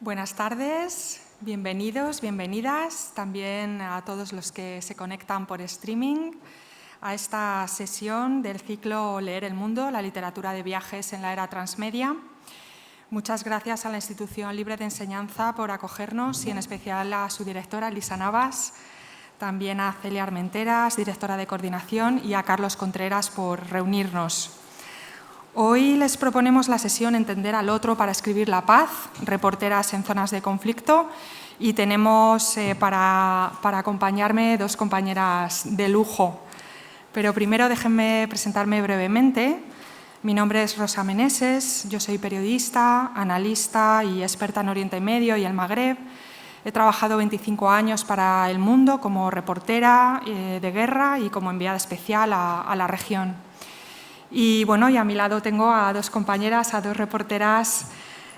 Buenas tardes, bienvenidos, bienvenidas, también a todos los que se conectan por streaming a esta sesión del ciclo Leer el Mundo, la literatura de viajes en la era transmedia. Muchas gracias a la Institución Libre de Enseñanza por acogernos y en especial a su directora, Elisa Navas, también a Celia Armenteras, directora de coordinación, y a Carlos Contreras por reunirnos. Hoy les proponemos la sesión Entender al otro para escribir la paz, reporteras en zonas de conflicto, y tenemos para acompañarme dos compañeras de lujo. Pero primero déjenme presentarme brevemente. Mi nombre es Rosa Meneses, yo soy periodista, analista y experta en Oriente Medio y el Magreb. He trabajado 25 años para El Mundo como reportera de guerra y como enviada especial a la región. Y bueno, y a mi lado tengo a dos compañeras, a dos reporteras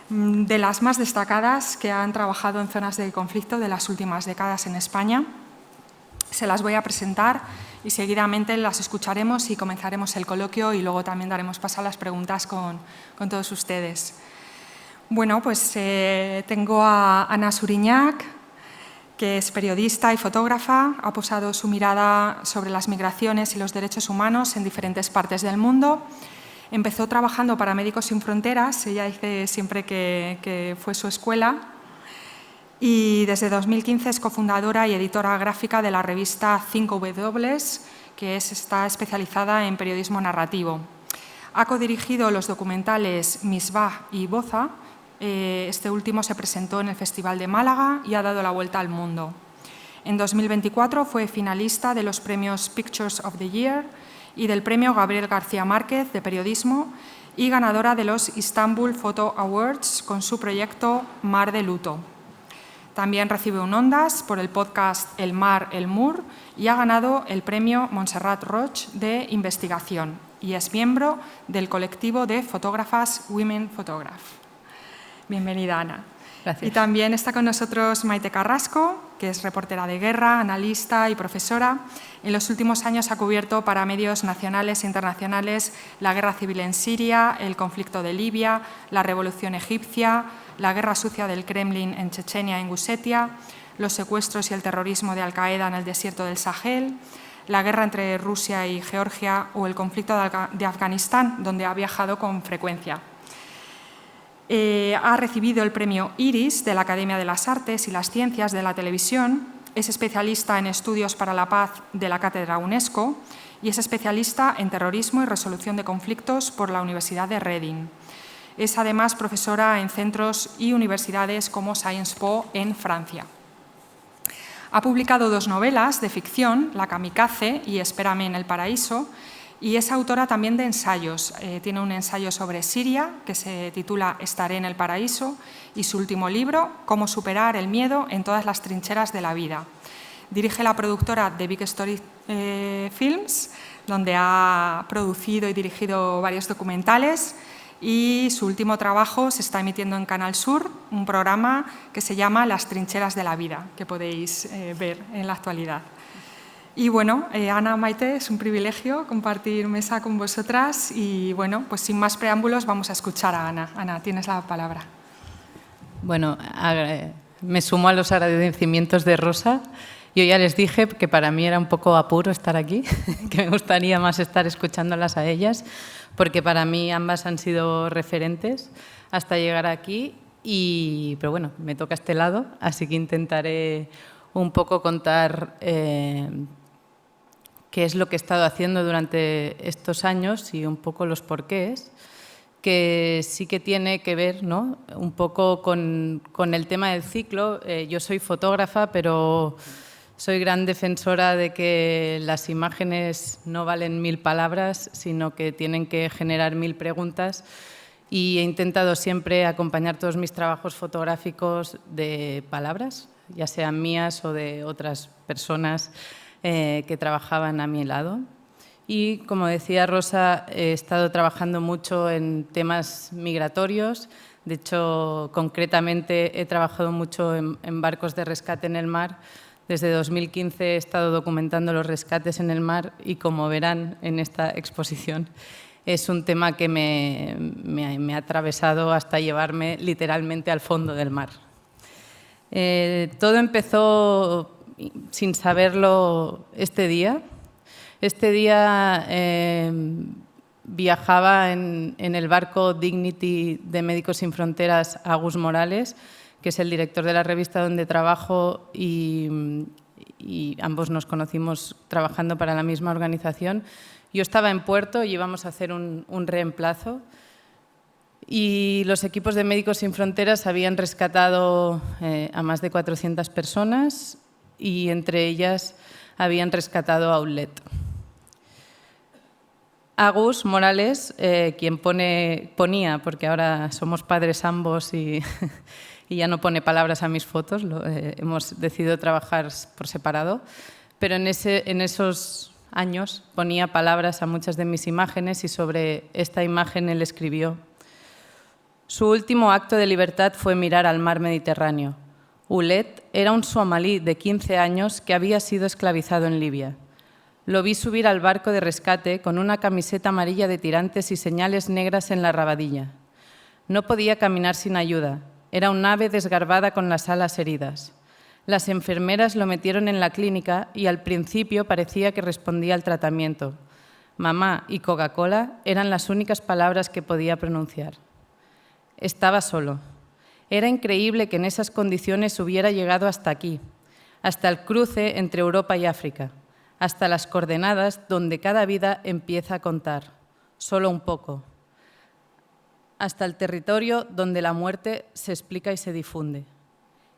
de las más destacadas que han trabajado en zonas de conflicto de las últimas décadas en España. Se las voy a presentar y seguidamente las escucharemos y comenzaremos el coloquio y luego también daremos paso a las preguntas con todos ustedes. Bueno, pues tengo a Ana Suriñac, que es periodista y fotógrafa, ha posado su mirada sobre las migraciones y los derechos humanos en diferentes partes del mundo. Empezó trabajando para Médicos Sin Fronteras, ella dice siempre que fue su escuela, y desde 2015 es cofundadora y editora gráfica de la revista 5W, que está especializada en periodismo narrativo. Ha codirigido los documentales Misbah y Boza. Este último se presentó en el Festival de Málaga y ha dado la vuelta al mundo. En 2024 fue finalista de los premios Pictures of the Year y del premio Gabriel García Márquez de periodismo y ganadora de los Istanbul Photo Awards con su proyecto Mar de Luto. También recibe un Ondas por el podcast El Mar, el Mur y ha ganado el premio Montserrat Roig de investigación y es miembro del colectivo de fotógrafas Women Photograph. Bienvenida, Ana. Gracias. Y también está con nosotros Maite Carrasco, que es reportera de guerra, analista y profesora. En los últimos años ha cubierto para medios nacionales e internacionales la guerra civil en Siria, el conflicto de Libia, la revolución egipcia, la guerra sucia del Kremlin en Chechenia e Ingusetia, los secuestros y el terrorismo de Al-Qaeda en el desierto del Sahel, la guerra entre Rusia y Georgia o el conflicto de Afganistán, donde ha viajado con frecuencia. Ha recibido el premio Iris de la Academia de las Artes y las Ciencias de la Televisión, es especialista en estudios para la paz de la Cátedra UNESCO y es especialista en terrorismo y resolución de conflictos por la Universidad de Reading. Es además profesora en centros y universidades como Sciences Po en Francia. Ha publicado dos novelas de ficción, La Kamikaze y Espérame en el paraíso, y es autora también de ensayos. Tiene un ensayo sobre Siria que se titula Estaré en el paraíso y su último libro, Cómo superar el miedo en todas las trincheras de la vida. Dirige la productora The Big Story Films, donde ha producido y dirigido varios documentales, y su último trabajo se está emitiendo en Canal Sur, un programa que se llama Las trincheras de la vida, que podéis ver en la actualidad. Y bueno, Ana, Maite, es un privilegio compartir mesa con vosotras y bueno, pues sin más preámbulos vamos a escuchar a Ana. Ana, tienes la palabra. Bueno, me sumo a los agradecimientos de Rosa. Yo ya les dije que para mí era un poco apuro estar aquí, que me gustaría más estar escuchándolas a ellas, porque para mí ambas han sido referentes hasta llegar aquí. Pero bueno, me toca este lado, así que intentaré un poco contar qué es lo que he estado haciendo durante estos años y un poco los porqués, que sí que tiene que ver, ¿no?, un poco con el tema del ciclo. Yo soy fotógrafa, pero soy gran defensora de que las imágenes no valen 1000 palabras, sino que tienen que generar 1000 preguntas. Y he intentado siempre acompañar todos mis trabajos fotográficos de palabras, ya sean mías o de otras personas que trabajaban a mi lado. Y, como decía Rosa, he estado trabajando mucho en temas migratorios. De hecho, concretamente he trabajado mucho en barcos de rescate en el mar. Desde 2015 he estado documentando los rescates en el mar y, como verán en esta exposición, es un tema que me ha atravesado hasta llevarme literalmente al fondo del mar. Todo empezó sin saberlo este día. Este día viajaba en el barco Dignity de Médicos Sin Fronteras Agus Morales, que es el director de la revista donde trabajo y ambos nos conocimos trabajando para la misma organización. Yo estaba en puerto y íbamos a hacer un reemplazo y los equipos de Médicos Sin Fronteras habían rescatado a más de 400 personas y entre ellas habían rescatado a Ulet. Agus Morales, quien ponía, porque ahora somos padres ambos y ya no pone palabras a mis fotos, hemos decidido trabajar por separado, pero en esos años ponía palabras a muchas de mis imágenes y sobre esta imagen él escribió: su último acto de libertad fue mirar al mar Mediterráneo. Ulet era un somalí de 15 años que había sido esclavizado en Libia. Lo vi subir al barco de rescate con una camiseta amarilla de tirantes y señales negras en la rabadilla. No podía caminar sin ayuda. Era un ave desgarbada con las alas heridas. Las enfermeras lo metieron en la clínica y al principio parecía que respondía al tratamiento. Mamá y Coca-Cola eran las únicas palabras que podía pronunciar. Estaba solo. Era increíble que en esas condiciones hubiera llegado hasta aquí, hasta el cruce entre Europa y África, hasta las coordenadas donde cada vida empieza a contar, solo un poco, hasta el territorio donde la muerte se explica y se difunde,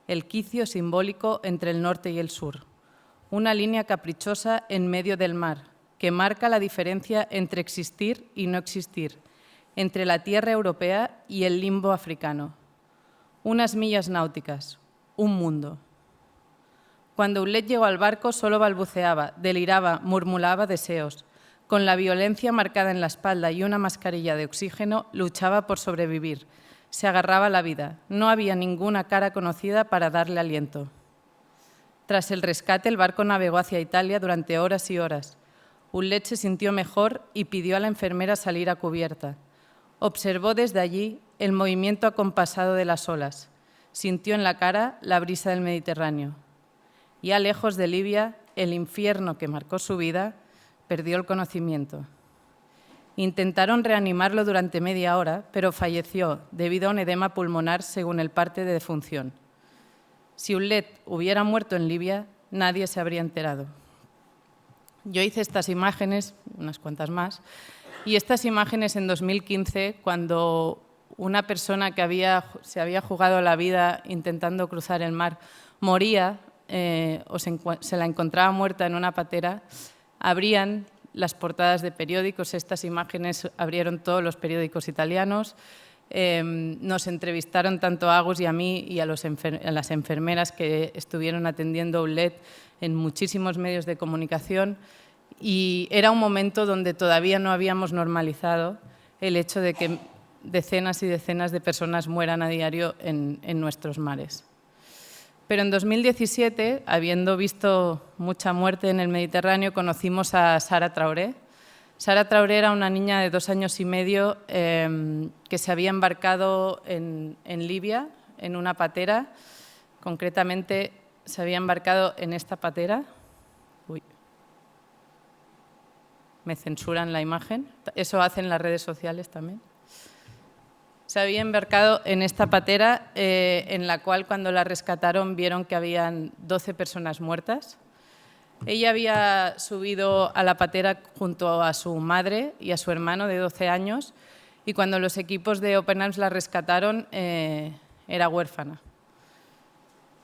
el quicio simbólico entre el norte y el sur, una línea caprichosa en medio del mar que marca la diferencia entre existir y no existir, entre la tierra europea y el limbo africano. Unas millas náuticas, un mundo. Cuando Ulet llegó al barco solo balbuceaba, deliraba, murmuraba deseos. Con la violencia marcada en la espalda y una mascarilla de oxígeno, luchaba por sobrevivir. Se agarraba a la vida. No había ninguna cara conocida para darle aliento. Tras el rescate, el barco navegó hacia Italia durante horas y horas. Ulet se sintió mejor y pidió a la enfermera salir a cubierta. Observó desde allí el movimiento acompasado de las olas. Sintió en la cara la brisa del Mediterráneo. Ya lejos de Libia, el infierno que marcó su vida, perdió el conocimiento. Intentaron reanimarlo durante media hora, pero falleció debido a un edema pulmonar según el parte de defunción. Si Ulet hubiera muerto en Libia, nadie se habría enterado. Yo hice estas imágenes, unas cuantas más, y estas imágenes en 2015, cuando una persona que se había jugado la vida intentando cruzar el mar moría o se la encontraba muerta en una patera, abrían las portadas de periódicos. Estas imágenes abrieron todos los periódicos italianos. Nos entrevistaron tanto a Agus y a mí y a las enfermeras que estuvieron atendiendo a Ulet en muchísimos medios de comunicación. Y era un momento donde todavía no habíamos normalizado el hecho de que decenas y decenas de personas mueran a diario en nuestros mares. Pero en 2017, habiendo visto mucha muerte en el Mediterráneo, conocimos a Sara Traoré. Sara Traoré era una niña de 2 años y medio que se había embarcado en Libia, en una patera. Concretamente, se había embarcado en esta patera. Uy. Me censuran la imagen. Eso hacen las redes sociales también. Se había embarcado en esta patera en la cual cuando la rescataron vieron que habían 12 personas muertas. Ella había subido a la patera junto a su madre y a su hermano de 12 años y cuando los equipos de Open Arms la rescataron era huérfana.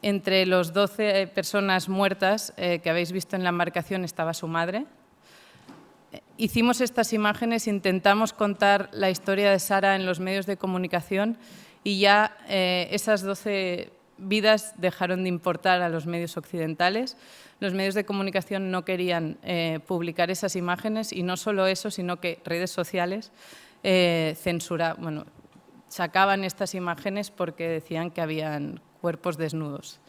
Entre los 12 personas muertas que habéis visto en la embarcación estaba su madre. Hicimos estas imágenes, intentamos contar la historia de Sara en los medios de comunicación y ya esas 12 vidas dejaron de importar a los medios occidentales. Los medios de comunicación no querían publicar esas imágenes y no solo eso, sino que redes sociales sacaban estas imágenes porque decían que habían cuerpos desnudos.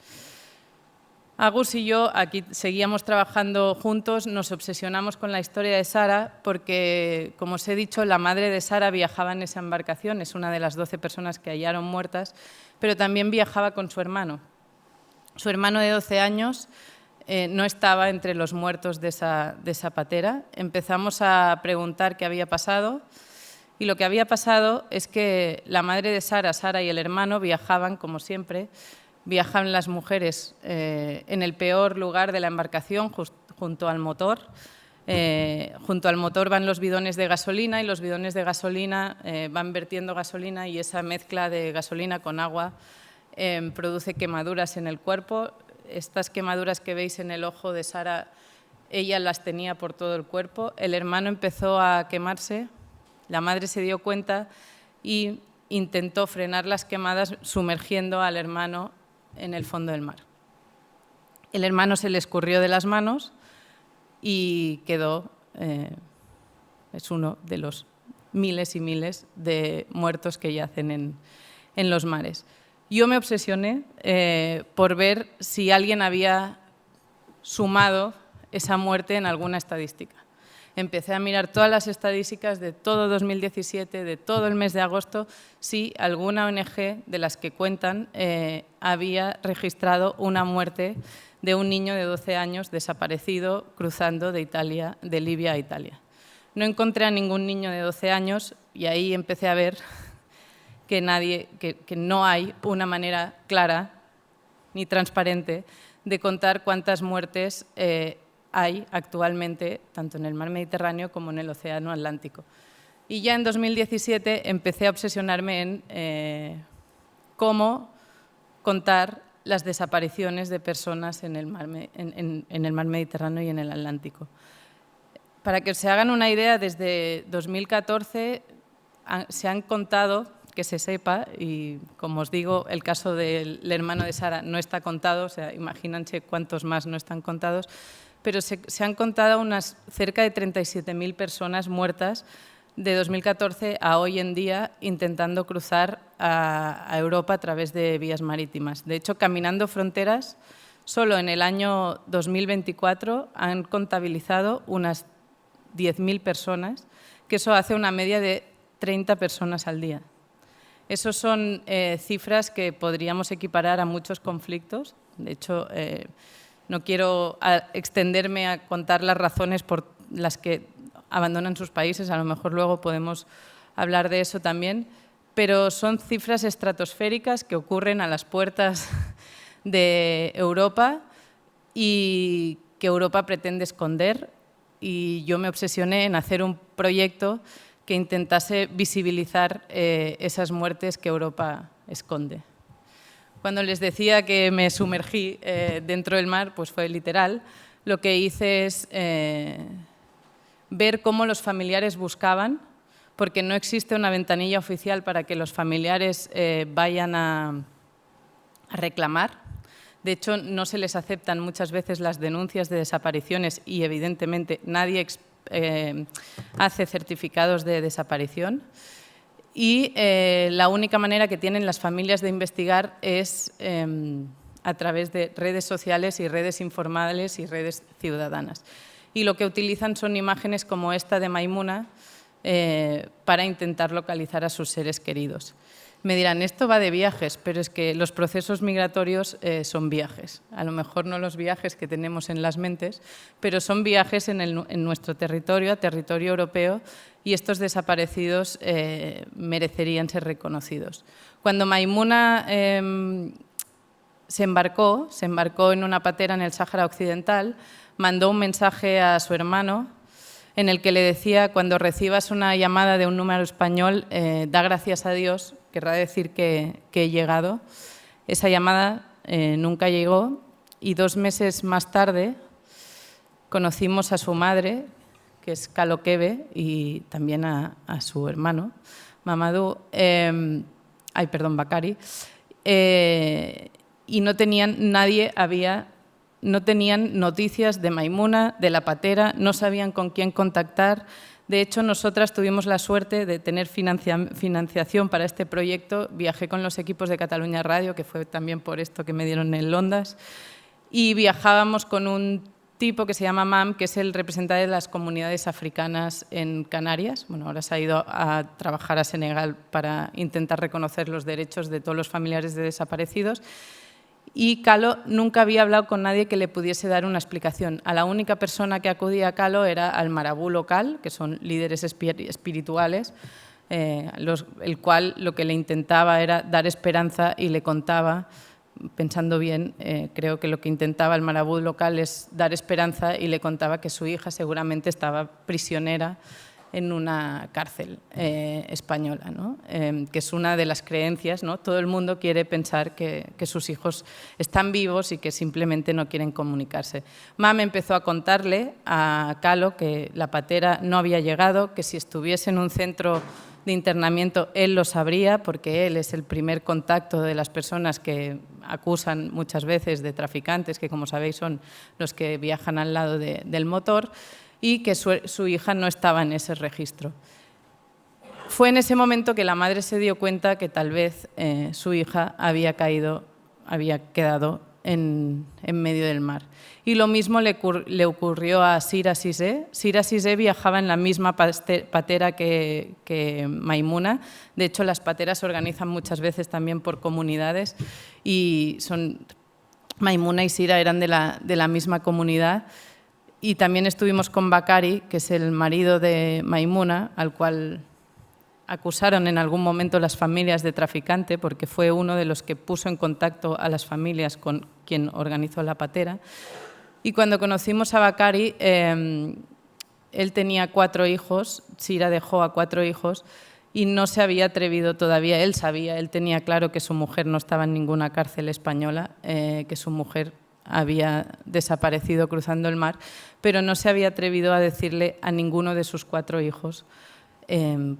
Agus y yo aquí seguíamos trabajando juntos, nos obsesionamos con la historia de Sara porque, como os he dicho, la madre de Sara viajaba en esa embarcación, es una de las 12 personas que hallaron muertas, pero también viajaba con su hermano. Su hermano de 12 años no estaba entre los muertos de esa patera. Empezamos a preguntar qué había pasado y lo que había pasado es que la madre de Sara y el hermano viajaban, como siempre, viajan las mujeres en el peor lugar de la embarcación, junto al motor. Junto al motor van los bidones de gasolina y los bidones de gasolina van vertiendo gasolina y esa mezcla de gasolina con agua produce quemaduras en el cuerpo. Estas quemaduras que veis en el ojo de Sara, ella las tenía por todo el cuerpo. El hermano empezó a quemarse, la madre se dio cuenta y intentó frenar las quemadas sumergiendo al hermano en el fondo del mar. El hermano se le escurrió de las manos y quedó, es uno de los miles y miles de muertos que yacen en los mares. Yo me obsesioné por ver si alguien había sumado esa muerte en alguna estadística. Empecé a mirar todas las estadísticas de todo 2017, de todo el mes de agosto, si alguna ONG de las que cuentan había registrado una muerte de un niño de 12 años desaparecido cruzando de Libia a Italia. No encontré a ningún niño de 12 años y ahí empecé a ver que no hay una manera clara ni transparente de contar cuántas muertes hay actualmente, tanto en el mar Mediterráneo como en el océano Atlántico. Y ya en 2017 empecé a obsesionarme en cómo contar las desapariciones de personas en el mar Mediterráneo y en el Atlántico. Para que se hagan una idea, desde 2014 se han contado, que se sepa, y como os digo, el caso del hermano de Sara no está contado, o sea, imagínense cuántos más no están contados, pero se han contado unas cerca de 37.000 personas muertas de 2014 a hoy en día intentando cruzar a Europa a través de vías marítimas. De hecho, Caminando Fronteras, solo en el año 2024 han contabilizado unas 10.000 personas, que eso hace una media de 30 personas al día. Esas son cifras que podríamos equiparar a muchos conflictos. De hecho, no quiero extenderme a contar las razones por las que abandonan sus países, a lo mejor luego podemos hablar de eso también, pero son cifras estratosféricas que ocurren a las puertas de Europa y que Europa pretende esconder, y yo me obsesioné en hacer un proyecto que intentase visibilizar esas muertes que Europa esconde. Cuando les decía que me sumergí dentro del mar, pues fue literal. Lo que hice es ver cómo los familiares buscaban, porque no existe una ventanilla oficial para que los familiares vayan a reclamar. De hecho, no se les aceptan muchas veces las denuncias de desapariciones y, evidentemente, nadie hace certificados de desaparición. Y la única manera que tienen las familias de investigar es a través de redes sociales y redes informales y redes ciudadanas. Y lo que utilizan son imágenes como esta de Maimuna para intentar localizar a sus seres queridos. Me dirán, esto va de viajes, pero es que los procesos migratorios son viajes. A lo mejor no los viajes que tenemos en las mentes, pero son viajes en nuestro territorio, a territorio europeo, y estos desaparecidos merecerían ser reconocidos. Cuando Maimuna se embarcó en una patera en el Sáhara Occidental, mandó un mensaje a su hermano en el que le decía: cuando recibas una llamada de un número español, da gracias a Dios, querrá decir que he llegado. Esa llamada nunca llegó y 2 meses más tarde conocimos a su madre, que es Kalo Kebe, y también a su hermano, Mamadou, Bakari, y no tenían noticias de Maimuna, de la patera, no sabían con quién contactar. De hecho, nosotras tuvimos la suerte de tener financiación para este proyecto. Viajé con los equipos de Cataluña Radio, que fue también por esto que me dieron el Ondas, y viajábamos con un tipo que se llama MAM, que es el representante de las comunidades africanas en Canarias. Bueno, ahora se ha ido a trabajar a Senegal para intentar reconocer los derechos de todos los familiares de desaparecidos. y Calo nunca había hablado con nadie que le pudiese dar una explicación. A la única persona que acudía a Calo era al marabú local, que son líderes espirituales, el cual lo que le intentaba era dar esperanza y le contaba, pensando bien, creo que lo que intentaba el marabú local es dar esperanza y le contaba que su hija seguramente estaba prisionera en una cárcel española, ¿no? Que es una de las creencias, ¿no? Todo el mundo quiere pensar que sus hijos están vivos y que simplemente no quieren comunicarse. Mam empezó a contarle a Calo que la patera no había llegado, que si estuviese en un centro de internamiento él lo sabría, porque él es el primer contacto de las personas que acusan muchas veces de traficantes, que como sabéis son los que viajan al lado del motor, y que su hija no estaba en ese registro. Fue en ese momento que la madre se dio cuenta que tal vez su hija había quedado en medio del mar. Y lo mismo le ocurrió a Sira Sisé. Sira Sisé viajaba en la misma patera que Maimuna. De hecho, las pateras se organizan muchas veces también por comunidades y Maimuna y Sira eran de la misma comunidad. Y también estuvimos con Bakari, que es el marido de Maimuna, al cual acusaron en algún momento las familias de traficante, porque fue uno de los que puso en contacto a las familias con quien organizó la patera. Y cuando conocimos a Bakari, él tenía 4 hijos, Sira dejó a 4 hijos, y no se había atrevido todavía. Él sabía, él tenía claro que su mujer no estaba en ninguna cárcel española, que su mujer había desaparecido cruzando el mar, pero no se había atrevido a decirle a ninguno de sus 4 hijos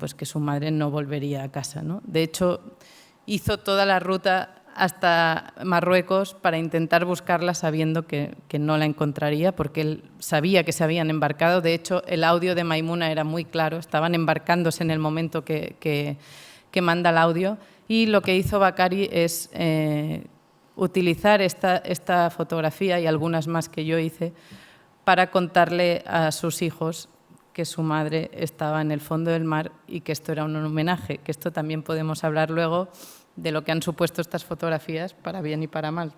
pues que su madre no volvería a casa, ¿no? De hecho, hizo toda la ruta hasta Marruecos para intentar buscarla sabiendo que no la encontraría, porque él sabía que se habían embarcado. De hecho, el audio de Maimuna era muy claro, estaban embarcándose en el momento que manda el audio, y lo que hizo Bakari es utilizar esta fotografía y algunas más que yo hice para contarle a sus hijos que su madre estaba en el fondo del mar y que esto era un homenaje, que esto también podemos hablar luego de lo que han supuesto estas fotografías, para bien y para mal.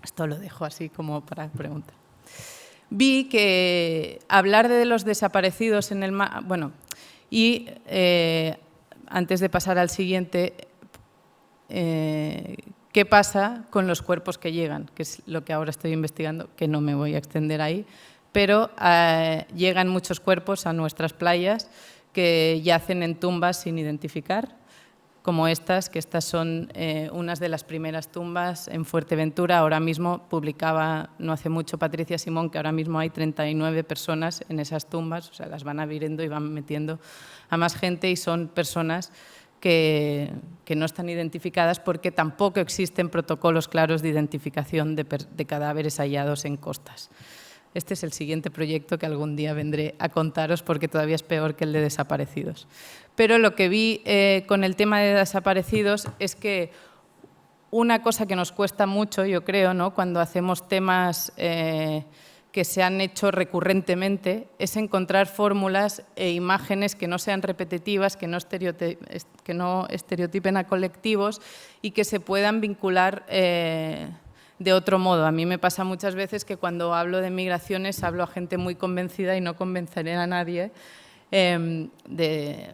Esto lo dejo así como para preguntar. Vi que hablar de los desaparecidos en el mar... Bueno, y antes de pasar al siguiente... ¿qué pasa con los cuerpos que llegan? Que es lo que ahora estoy investigando, que no me voy a extender ahí, pero llegan muchos cuerpos a nuestras playas que yacen en tumbas sin identificar, como estas, que estas son unas de las primeras tumbas en Fuerteventura. Ahora mismo publicaba, no hace mucho, Patricia Simón, que ahora mismo hay 39 personas en esas tumbas, o sea, las van abriendo y van metiendo a más gente, y son personas que no están identificadas porque tampoco existen protocolos claros de identificación de cadáveres hallados en costas. Este es el siguiente proyecto que algún día vendré a contaros, porque todavía es peor que el de desaparecidos. Pero lo que vi con el tema de desaparecidos es que una cosa que nos cuesta mucho, yo creo, ¿no?, cuando hacemos temas que se han hecho recurrentemente, es encontrar fórmulas e imágenes que no sean repetitivas, que no estereotipen a colectivos y que se puedan vincular de otro modo. A mí me pasa muchas veces que cuando hablo de migraciones hablo a gente muy convencida y no convenceré a nadie de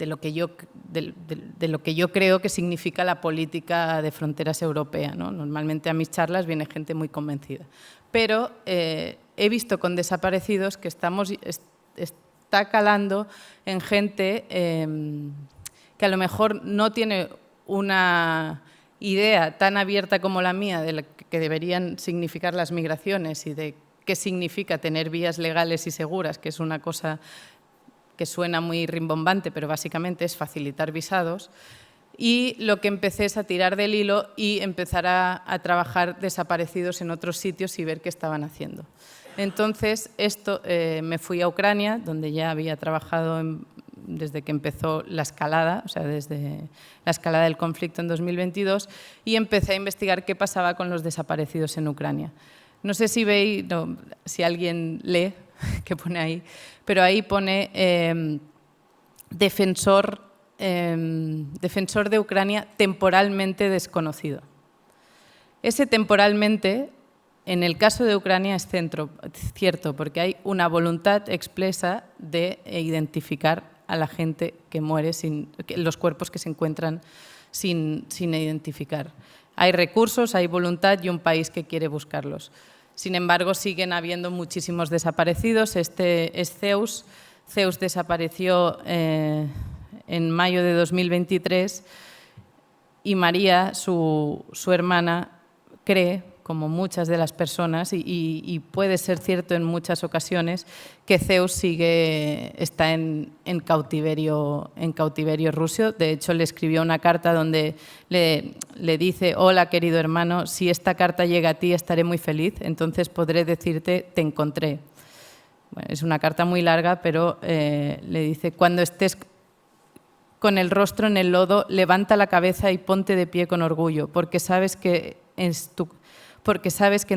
lo que yo creo que significa la política de fronteras europea, ¿no? Normalmente a mis charlas viene gente muy convencida. Pero he visto con desaparecidos que está calando en gente que a lo mejor no tiene una idea tan abierta como la mía de lo que deberían significar las migraciones y de qué significa tener vías legales y seguras, que es una cosa que suena muy rimbombante, pero básicamente es facilitar visados. Y lo que empecé es a tirar del hilo y empezar a trabajar desaparecidos en otros sitios y ver qué estaban haciendo. Entonces, me fui a Ucrania, donde ya había trabajado desde que empezó la escalada, o sea, desde la escalada del conflicto en 2022, y empecé a investigar qué pasaba con los desaparecidos en Ucrania. No sé si veis, si alguien lee, que pone ahí, pero ahí pone defensor de Ucrania temporalmente desconocido. Ese temporalmente, en el caso de Ucrania, es cierto, porque hay una voluntad expresa de identificar a la gente que muere, los cuerpos que se encuentran sin identificar. Hay recursos, hay voluntad y un país que quiere buscarlos. Sin embargo, siguen habiendo muchísimos desaparecidos. Este es Zeus. Zeus desapareció en mayo de 2023 y María, su hermana, cree, como muchas de las personas, y puede ser cierto en muchas ocasiones, que Zeus está en cautiverio ruso. De hecho, le escribió una carta donde le dice: hola, querido hermano, si esta carta llega a ti estaré muy feliz, entonces podré decirte te encontré. Bueno, es una carta muy larga, pero le dice: cuando estés con el rostro en el lodo, levanta la cabeza y ponte de pie con orgullo, porque sabes que en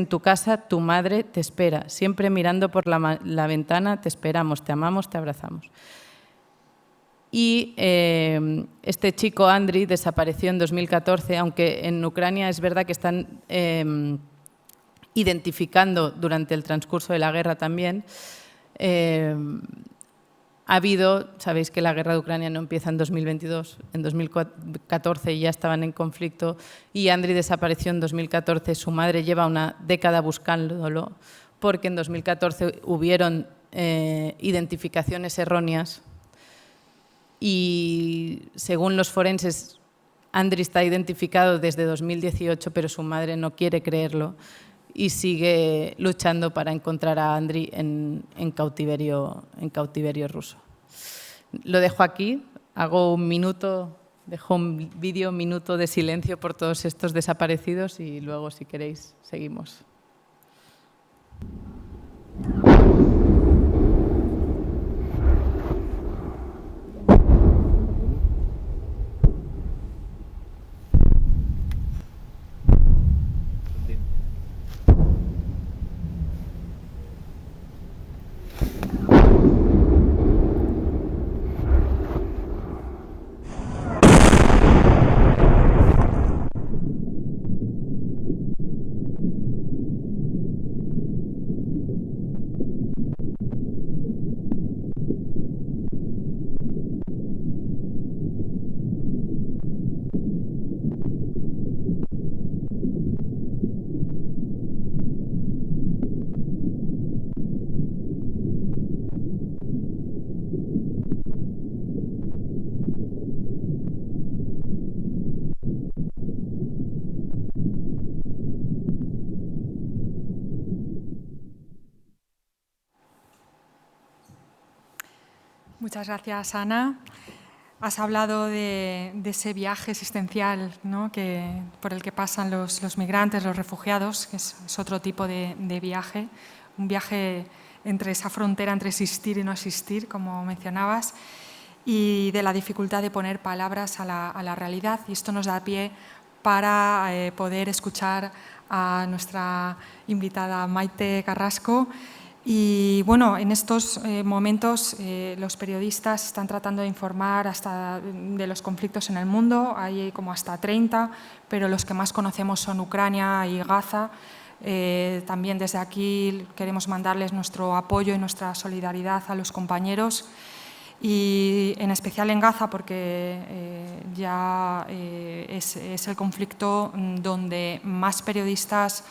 tu casa tu madre te espera, siempre mirando por la ventana, te esperamos, te amamos, te abrazamos. Y este chico, Andriy, desapareció en 2014, aunque en Ucrania es verdad que están identificando durante el transcurso de la guerra también. Sabéis que la guerra de Ucrania no empieza en 2022, en 2014 ya estaban en conflicto y Andriy desapareció en 2014. Su madre lleva una década buscándolo porque en 2014 hubieron identificaciones erróneas y según los forenses Andriy está identificado desde 2018, pero su madre no quiere creerlo y sigue luchando para encontrar a Andriy en cautiverio ruso. Lo dejo aquí, dejo un minuto de silencio por todos estos desaparecidos y luego, si queréis, seguimos. Muchas gracias, Ana. Has hablado de ese viaje existencial, ¿no?, por el que pasan los migrantes, los refugiados, que es otro tipo de viaje, un viaje entre esa frontera entre existir y no existir, como mencionabas, y de la dificultad de poner palabras a la realidad. Y esto nos da pie para poder escuchar a nuestra invitada Maite Carrasco. Y bueno, en estos momentos los periodistas están tratando de informar de los conflictos en el mundo. Hay como hasta 30, pero los que más conocemos son Ucrania y Gaza. También desde aquí queremos mandarles nuestro apoyo y nuestra solidaridad a los compañeros. Y en especial en Gaza, porque ya es el conflicto donde más periodistas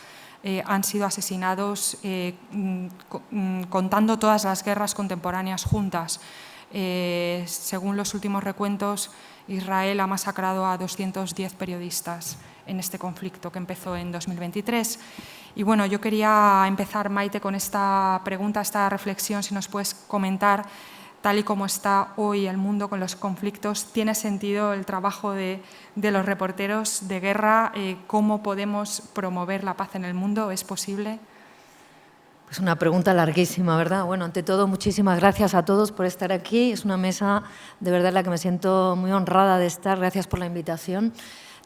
han sido asesinados, contando todas las guerras contemporáneas juntas. Según los últimos recuentos, Israel ha masacrado a 210 periodistas en este conflicto que empezó en 2023. Y bueno, yo quería empezar, Maite, con esta pregunta, esta reflexión, si nos puedes comentar, tal y como está hoy el mundo con los conflictos, ¿tiene sentido el trabajo de los reporteros de guerra? ¿Cómo podemos promover la paz en el mundo? ¿Es posible? Pues una pregunta larguísima, ¿verdad? Bueno, ante todo, muchísimas gracias a todos por estar aquí. Es una mesa de verdad en la que me siento muy honrada de estar. Gracias por la invitación.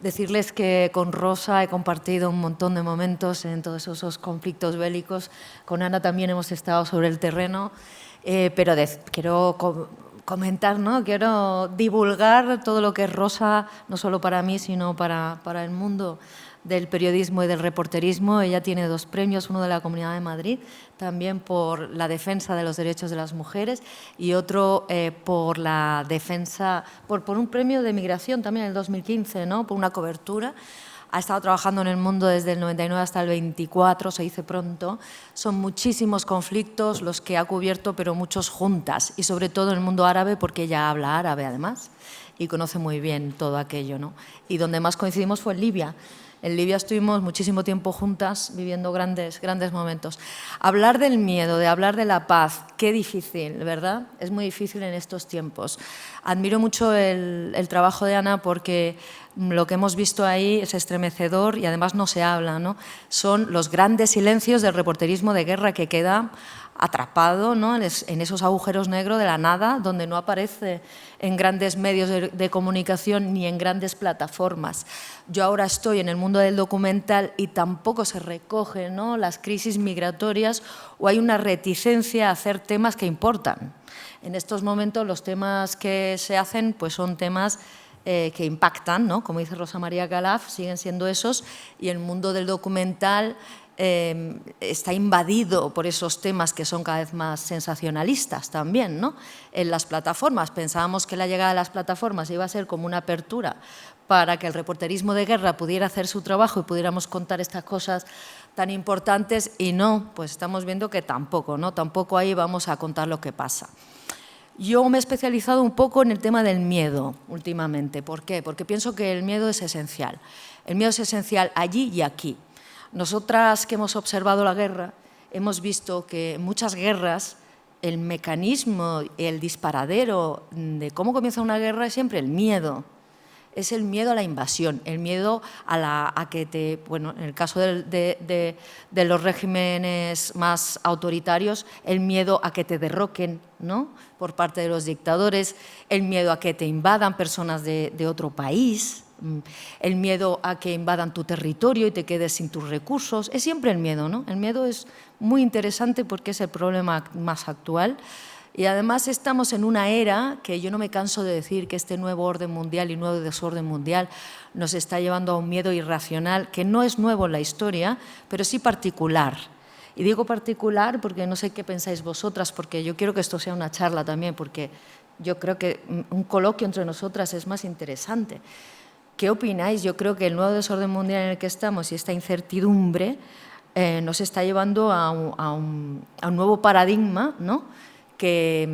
Decirles que con Rosa he compartido un montón de momentos en todos esos conflictos bélicos. Con Ana también hemos estado sobre el terreno. Pero quiero comentar, ¿no? Quiero divulgar todo lo que es Rosa, no solo para mí, sino para el mundo. del periodismo y del reporterismo. Ella tiene 2 premios, uno de la Comunidad de Madrid, también por la defensa de los derechos de las mujeres, y otro por la defensa, por un premio de migración también en el 2015, ¿no? Por una cobertura. Ha estado trabajando en el mundo desde el 99 hasta el 24, se dice pronto. Son muchísimos conflictos los que ha cubierto, pero muchos juntas, y sobre todo en el mundo árabe, porque ella habla árabe además y conoce muy bien todo aquello, ¿no? Y donde más coincidimos fue en Libia. En Libia estuvimos muchísimo tiempo juntas, viviendo grandes momentos. Hablar del miedo, de hablar de la paz, qué difícil, ¿verdad? Es muy difícil en estos tiempos. Admiro mucho el trabajo de Ana, porque lo que hemos visto ahí es estremecedor y además no se habla, ¿no? Son los grandes silencios del reporterismo de guerra que queda atrapado, ¿no? en esos agujeros negros de la nada, donde no aparece en grandes medios de comunicación ni en grandes plataformas. Yo ahora estoy en el mundo del documental y tampoco se recogen, ¿no?, las crisis migratorias, o hay una reticencia a hacer temas que importan. En estos momentos los temas que se hacen pues son temas que impactan, ¿no? Como dice Rosa María Calaf, siguen siendo esos, y el mundo del documental está invadido por esos temas que son cada vez más sensacionalistas también, ¿no? En las plataformas pensábamos que la llegada de las plataformas iba a ser como una apertura para que el reporterismo de guerra pudiera hacer su trabajo y pudiéramos contar estas cosas tan importantes, y no, pues estamos viendo que tampoco, ¿no? Tampoco ahí vamos a contar lo que pasa. Yo me he especializado un poco en el tema del miedo últimamente. ¿Por qué? Porque pienso que el miedo es esencial. El miedo es esencial allí y aquí. Nosotras que hemos observado la guerra, hemos visto que en muchas guerras el mecanismo, el disparadero de cómo comienza una guerra es siempre el miedo. Es el miedo a la invasión, el miedo a que te... Bueno, en el caso de los regímenes más autoritarios, el miedo a que te derroquen, ¿no?, por parte de los dictadores, el miedo a que te invadan personas de otro país, el miedo a que invadan tu territorio y te quedes sin tus recursos. Es siempre el miedo, ¿no? El miedo es muy interesante porque es el problema más actual. Y además estamos en una era que yo no me canso de decir que este nuevo orden mundial y nuevo desorden mundial nos está llevando a un miedo irracional que no es nuevo en la historia, pero sí particular. Y digo particular porque no sé qué pensáis vosotras, porque yo quiero que esto sea una charla también, porque yo creo que un coloquio entre nosotras es más interesante. ¿Qué opináis? Yo creo que el nuevo desorden mundial en el que estamos y esta incertidumbre nos está llevando a un nuevo paradigma, ¿no?, que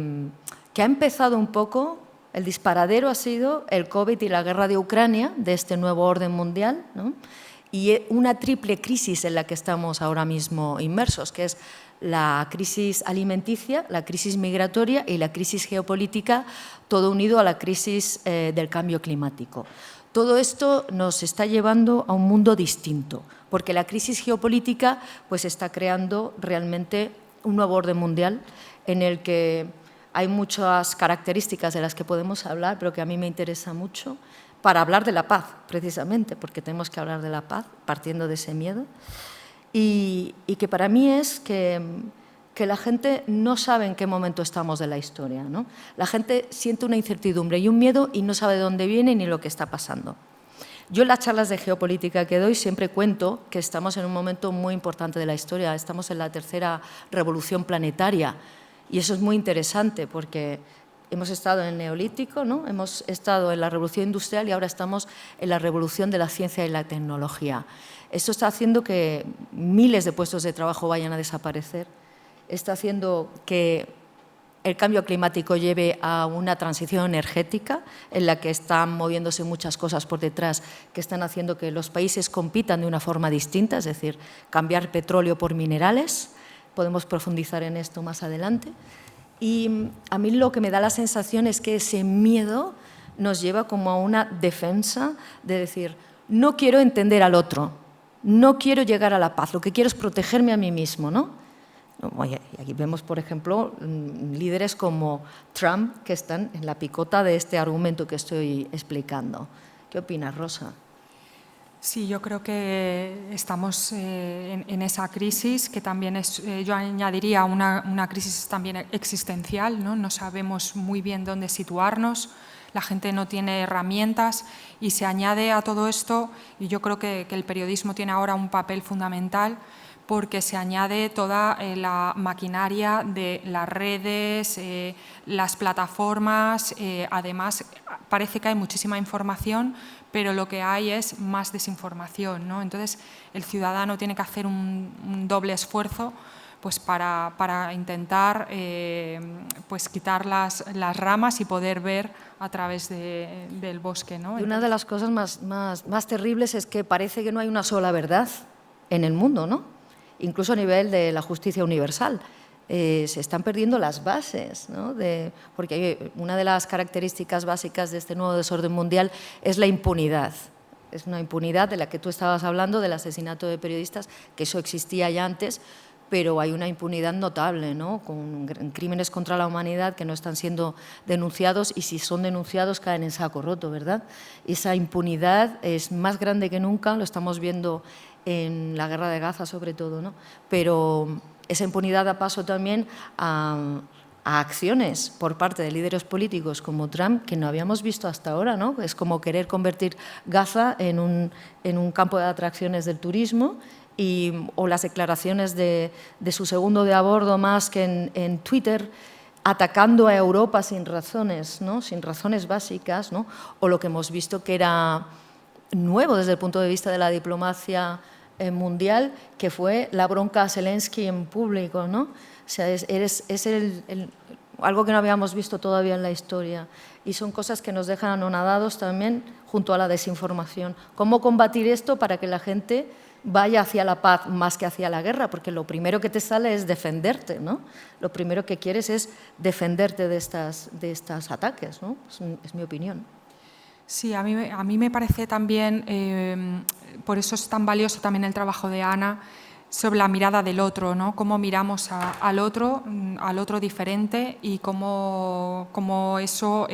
ha empezado un poco, el disparadero ha sido el COVID y la guerra de Ucrania, de este nuevo orden mundial, ¿no?, y una triple crisis en la que estamos ahora mismo inmersos, que es la crisis alimenticia, la crisis migratoria y la crisis geopolítica, todo unido a la crisis del cambio climático. Todo esto nos está llevando a un mundo distinto, porque la crisis geopolítica pues, está creando realmente un nuevo orden mundial en el que hay muchas características de las que podemos hablar, pero que a mí me interesa mucho, para hablar de la paz, precisamente, porque tenemos que hablar de la paz partiendo de ese miedo, y que para mí es que la gente no sabe en qué momento estamos de la historia, ¿no? La gente siente una incertidumbre y un miedo y no sabe de dónde viene ni lo que está pasando. Yo en las charlas de geopolítica que doy siempre cuento que estamos en un momento muy importante de la historia, estamos en la tercera revolución planetaria, y eso es muy interesante porque hemos estado en el Neolítico, ¿no?, hemos estado en la revolución industrial y ahora estamos en la revolución de la ciencia y la tecnología. Esto está haciendo que miles de puestos de trabajo vayan a desaparecer, está haciendo que el cambio climático lleve a una transición energética en la que están moviéndose muchas cosas por detrás que están haciendo que los países compitan de una forma distinta, es decir, cambiar petróleo por minerales. Podemos profundizar en esto más adelante. Y a mí lo que me da la sensación es que ese miedo nos lleva como a una defensa de decir, no quiero entender al otro, no quiero llegar a la paz, lo que quiero es protegerme a mí mismo, ¿no? Y aquí vemos, por ejemplo, líderes como Trump que están en la picota de este argumento que estoy explicando. ¿Qué opinas, Rosa? Sí, yo creo que estamos en esa crisis que también es, yo añadiría una crisis también existencial, ¿no? No sabemos muy bien dónde situarnos. la gente no tiene herramientas y se añade a todo esto, y yo creo que el periodismo tiene ahora un papel fundamental, porque se añade toda la maquinaria de las redes, las plataformas, además parece que hay muchísima información, pero lo que hay es más desinformación, ¿no? Entonces el ciudadano tiene que hacer un doble esfuerzo pues para intentar pues quitar las ramas y poder ver a través del bosque, ¿no? Y una de las cosas más terribles es que parece que no hay una sola verdad en el mundo, ¿no? Incluso a nivel de la justicia universal. Se están perdiendo las bases, ¿no? Porque una de las características básicas de este nuevo desorden mundial es la impunidad. Es una impunidad de la que tú estabas hablando, del asesinato de periodistas, que eso existía ya antes, pero hay una impunidad notable, ¿no? Con crímenes contra la humanidad que no están siendo denunciados, y si son denunciados caen en saco roto, ¿verdad? Esa impunidad es más grande que nunca, lo estamos viendo en la guerra de Gaza sobre todo, ¿no? Pero esa impunidad da paso también a acciones por parte de líderes políticos como Trump que no habíamos visto hasta ahora, ¿no? Es como querer convertir Gaza en un campo de atracciones del turismo, o las declaraciones de su segundo de a bordo más que en Twitter, atacando a Europa sin razones, ¿no? Sin razones básicas, ¿no? O lo que hemos visto que era nuevo desde el punto de vista de la diplomacia mundial, que fue la bronca a Zelensky en público, ¿no? O sea, algo que no habíamos visto todavía en la historia, y son cosas que nos dejan anonadados también junto a la desinformación. ¿Cómo combatir esto para que la gente vaya hacia la paz más que hacia la guerra? Porque lo primero que te sale es defenderte, ¿no? Lo primero que quieres es defenderte de estos ataques, ¿no? Es mi opinión. Sí, a mí me parece también, por eso es tan valioso también el trabajo de Ana, sobre la mirada del otro, ¿no? Cómo miramos al otro diferente, y cómo eso,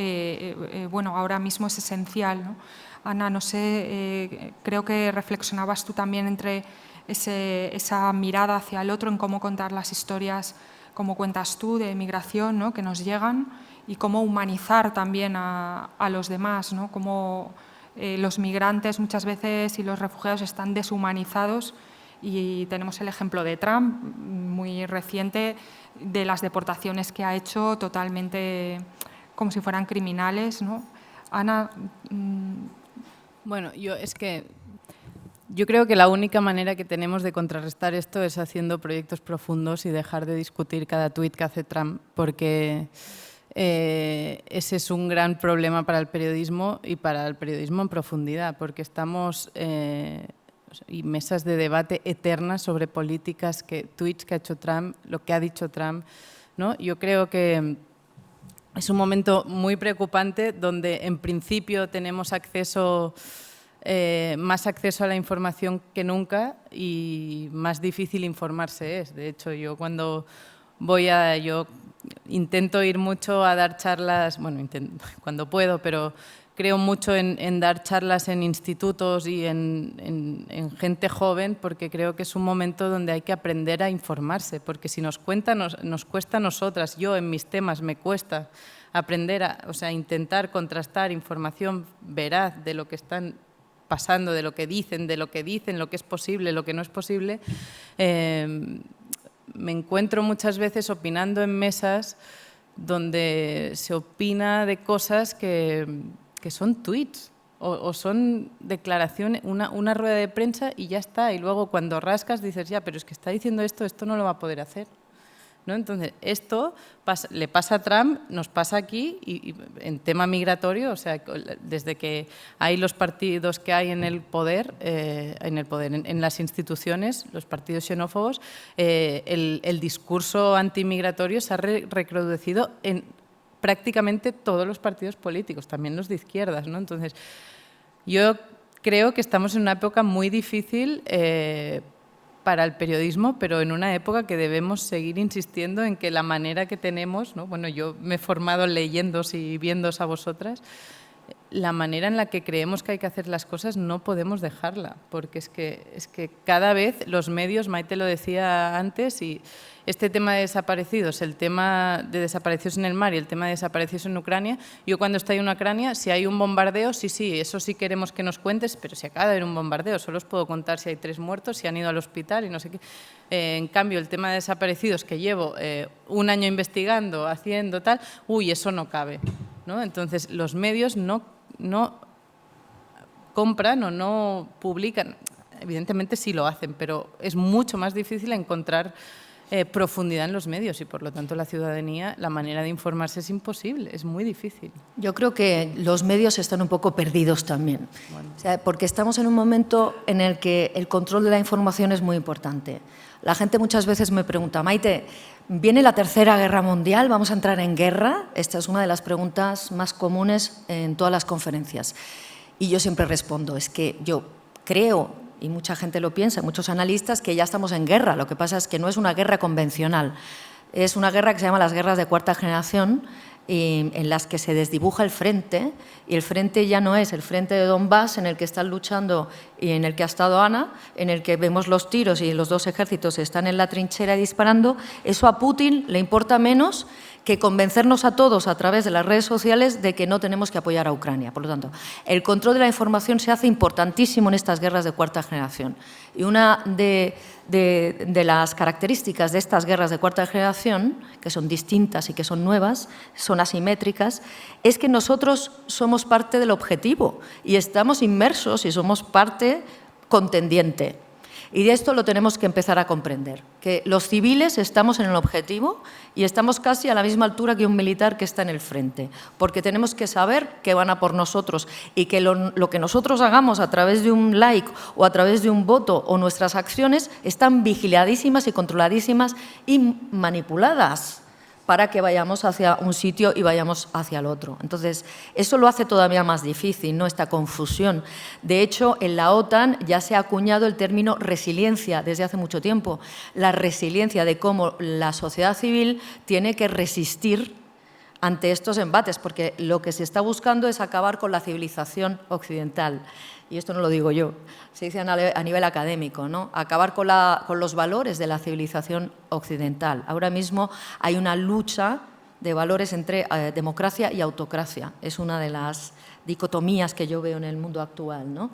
bueno, ahora mismo es esencial, ¿no? Ana, no sé, creo que reflexionabas tú también entre esa mirada hacia el otro, en cómo contar las historias, como cuentas tú, de migración, ¿no? Que nos llegan, y cómo humanizar también a los demás, ¿no? Cómo los migrantes muchas veces y los refugiados están deshumanizados, y tenemos el ejemplo de Trump, muy reciente, de las deportaciones que ha hecho totalmente como si fueran criminales, ¿no? Ana. Bueno, yo creo que la única manera que tenemos de contrarrestar esto es haciendo proyectos profundos y dejar de discutir cada tuit que hace Trump, porque ese es un gran problema para el periodismo, y para el periodismo en profundidad, porque estamos y mesas de debate eternas sobre políticas, tuits que ha hecho Trump, lo que ha dicho Trump, ¿no? Yo creo que es un momento muy preocupante, donde en principio tenemos más acceso a la información que nunca, y más difícil informarse es. De hecho, yo cuando yo intento ir mucho a dar charlas, bueno, cuando puedo, pero creo mucho en dar charlas en institutos y en gente joven, porque creo que es un momento donde hay que aprender a informarse, porque si nos cuesta a nosotras, yo en mis temas me cuesta aprender intentar contrastar información veraz de lo que están pasando, de lo que dicen, lo que es posible, lo que no es posible. Me encuentro muchas veces opinando en mesas donde se opina de cosas que son tweets o son declaraciones, una rueda de prensa y ya está. Y luego cuando rascas dices, ya, pero es que está diciendo esto no lo va a poder hacer, ¿no? Entonces, esto le pasa a Trump, nos pasa aquí, y en tema migratorio, o sea, desde que hay los partidos que hay en el poder, en las instituciones, los partidos xenófobos, el discurso antimigratorio se ha recrudecido en prácticamente todos los partidos políticos, también los de izquierdas, ¿no? Entonces, yo creo que estamos en una época muy difícil para el periodismo, pero en una época que debemos seguir insistiendo en que la manera que tenemos, ¿no? Bueno, yo me he formado leyéndoos y viéndoos a vosotras, la manera en la que creemos que hay que hacer las cosas no podemos dejarla, porque es que cada vez los medios, Maite lo decía antes, y este tema de desaparecidos, el tema de desaparecidos en el mar y el tema de desaparecidos en Ucrania, yo cuando estoy en Ucrania, si hay un bombardeo, sí, eso sí queremos que nos cuentes, pero si acaba de haber un bombardeo, solo os puedo contar si hay 3 muertos, si han ido al hospital y no sé qué. En cambio, el tema de desaparecidos que llevo un año investigando, haciendo tal, eso no cabe, ¿no? Entonces, los medios no compran o no publican, evidentemente sí lo hacen, pero es mucho más difícil encontrar profundidad en los medios y, por lo tanto, la ciudadanía, la manera de informarse es imposible, es muy difícil. Yo creo que los medios están un poco perdidos también, o sea, porque estamos en un momento en el que el control de la información es muy importante. La gente muchas veces me pregunta, Maite, ¿viene la Tercera Guerra Mundial? ¿Vamos a entrar en guerra? Esta es una de las preguntas más comunes en todas las conferencias. Y yo siempre respondo, es que yo creo, y mucha gente lo piensa, muchos analistas, que ya estamos en guerra. Lo que pasa es que no es una guerra convencional. Es una guerra que se llama las guerras de cuarta generación, en las que se desdibuja el frente, y el frente ya no es el frente de Donbass en el que están luchando y en el que ha estado Ana, en el que vemos los tiros y los 2 ejércitos están en la trinchera disparando. Eso a Putin le importa menos que convencernos a todos a través de las redes sociales de que no tenemos que apoyar a Ucrania. Por lo tanto, el control de la información se hace importantísimo en estas guerras de cuarta generación. Y una de las características de estas guerras de cuarta generación, que son distintas y que son nuevas, son asimétricas, es que nosotros somos parte del objetivo y estamos inmersos y somos parte contendiente. Y de esto lo tenemos que empezar a comprender, que los civiles estamos en el objetivo y estamos casi a la misma altura que un militar que está en el frente, porque tenemos que saber que van a por nosotros y que lo que nosotros hagamos a través de un like o a través de un voto o nuestras acciones están vigiladísimas y controladísimas y manipuladas para que vayamos hacia un sitio y vayamos hacia el otro. Entonces, eso lo hace todavía más difícil, ¿no?, esta confusión. De hecho, en la OTAN ya se ha acuñado el término resiliencia desde hace mucho tiempo. La resiliencia de cómo la sociedad civil tiene que resistir ante estos embates, porque lo que se está buscando es acabar con la civilización occidental. Y esto no lo digo yo, se dice a nivel académico, ¿no? Acabar con los valores de la civilización occidental. Ahora mismo hay una lucha de valores entre democracia y autocracia. Es una de las dicotomías que yo veo en el mundo actual, ¿no?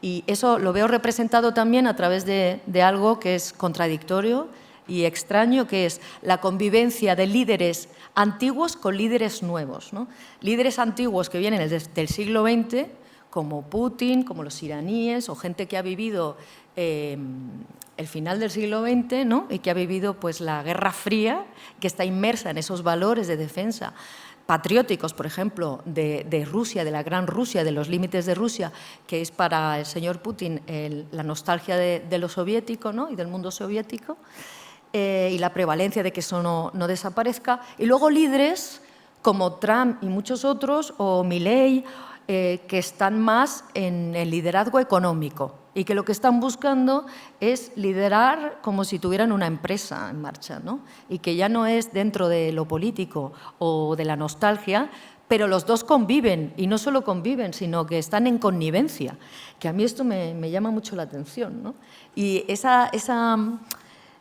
Y eso lo veo representado también a través de algo que es contradictorio y extraño, que es la convivencia de líderes antiguos con líderes nuevos, ¿no? Líderes antiguos que vienen del siglo XX, como Putin, como los iraníes, o gente que ha vivido el final del siglo XX, ¿no?, y que ha vivido pues, la Guerra Fría, que está inmersa en esos valores de defensa patrióticos, por ejemplo, de Rusia, de la gran Rusia, de los límites de Rusia, que es para el señor Putin la nostalgia de lo soviético, ¿no?, y del mundo soviético, y la prevalencia de que eso no desaparezca. Y luego líderes como Trump y muchos otros, o Milei, que están más en el liderazgo económico y que lo que están buscando es liderar como si tuvieran una empresa en marcha, ¿no? Y que ya no es dentro de lo político o de la nostalgia, pero los dos conviven, y no solo conviven, sino que están en connivencia, que a mí esto me llama mucho la atención, ¿no? Y esa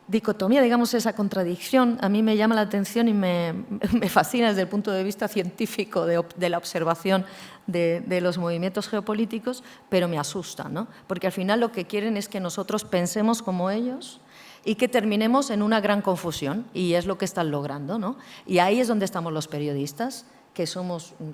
dicotomía, digamos, esa contradicción, a mí me llama la atención y me fascina desde el punto de vista científico de la observación de los movimientos geopolíticos, pero me asusta, ¿no? Porque al final lo que quieren es que nosotros pensemos como ellos y que terminemos en una gran confusión, y es lo que están logrando, ¿no? Y ahí es donde estamos los periodistas, que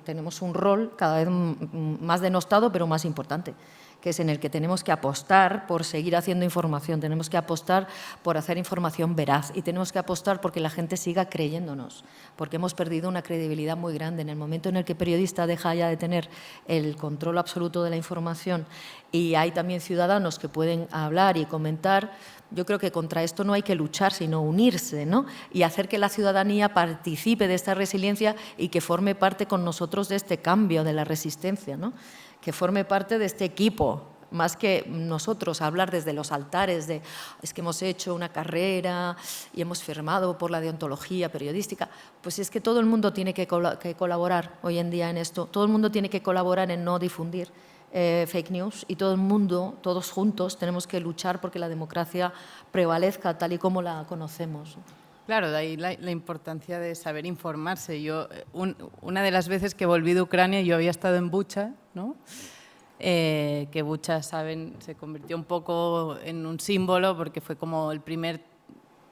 tenemos un rol cada vez más denostado, pero más importante, que es en el que tenemos que apostar por seguir haciendo información, tenemos que apostar por hacer información veraz y tenemos que apostar porque la gente siga creyéndonos, porque hemos perdido una credibilidad muy grande. En el momento en el que el periodista deja ya de tener el control absoluto de la información y hay también ciudadanos que pueden hablar y comentar, yo creo que contra esto no hay que luchar, sino unirse, ¿no? Y hacer que la ciudadanía participe de esta resiliencia y que forme parte con nosotros de este cambio, de la resistencia, ¿no? Que forme parte de este equipo más que nosotros hablar desde los altares de es que hemos hecho una carrera y hemos firmado por la deontología periodística, pues es que todo el mundo tiene que colaborar hoy en día en esto, todo el mundo tiene que colaborar en no difundir fake news y todo el mundo, todos juntos, tenemos que luchar porque la democracia prevalezca tal y como la conocemos. Claro, de ahí la importancia de saber informarse. Yo, una de las veces que volví de Ucrania, yo había estado en Bucha, ¿no? Que Bucha, saben, se convirtió un poco en un símbolo porque fue como el primer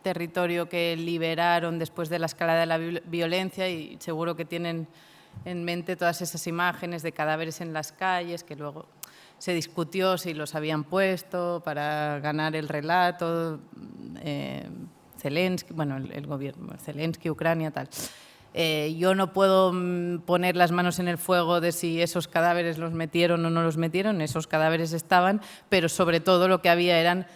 territorio que liberaron después de la escalada de la violencia, y seguro que tienen en mente todas esas imágenes de cadáveres en las calles, que luego se discutió si los habían puesto para ganar el relato, Zelensky, bueno, el gobierno, Zelensky, Ucrania, tal. Yo no puedo poner las manos en el fuego de si esos cadáveres los metieron o no los metieron, esos cadáveres estaban, pero sobre todo lo que había eran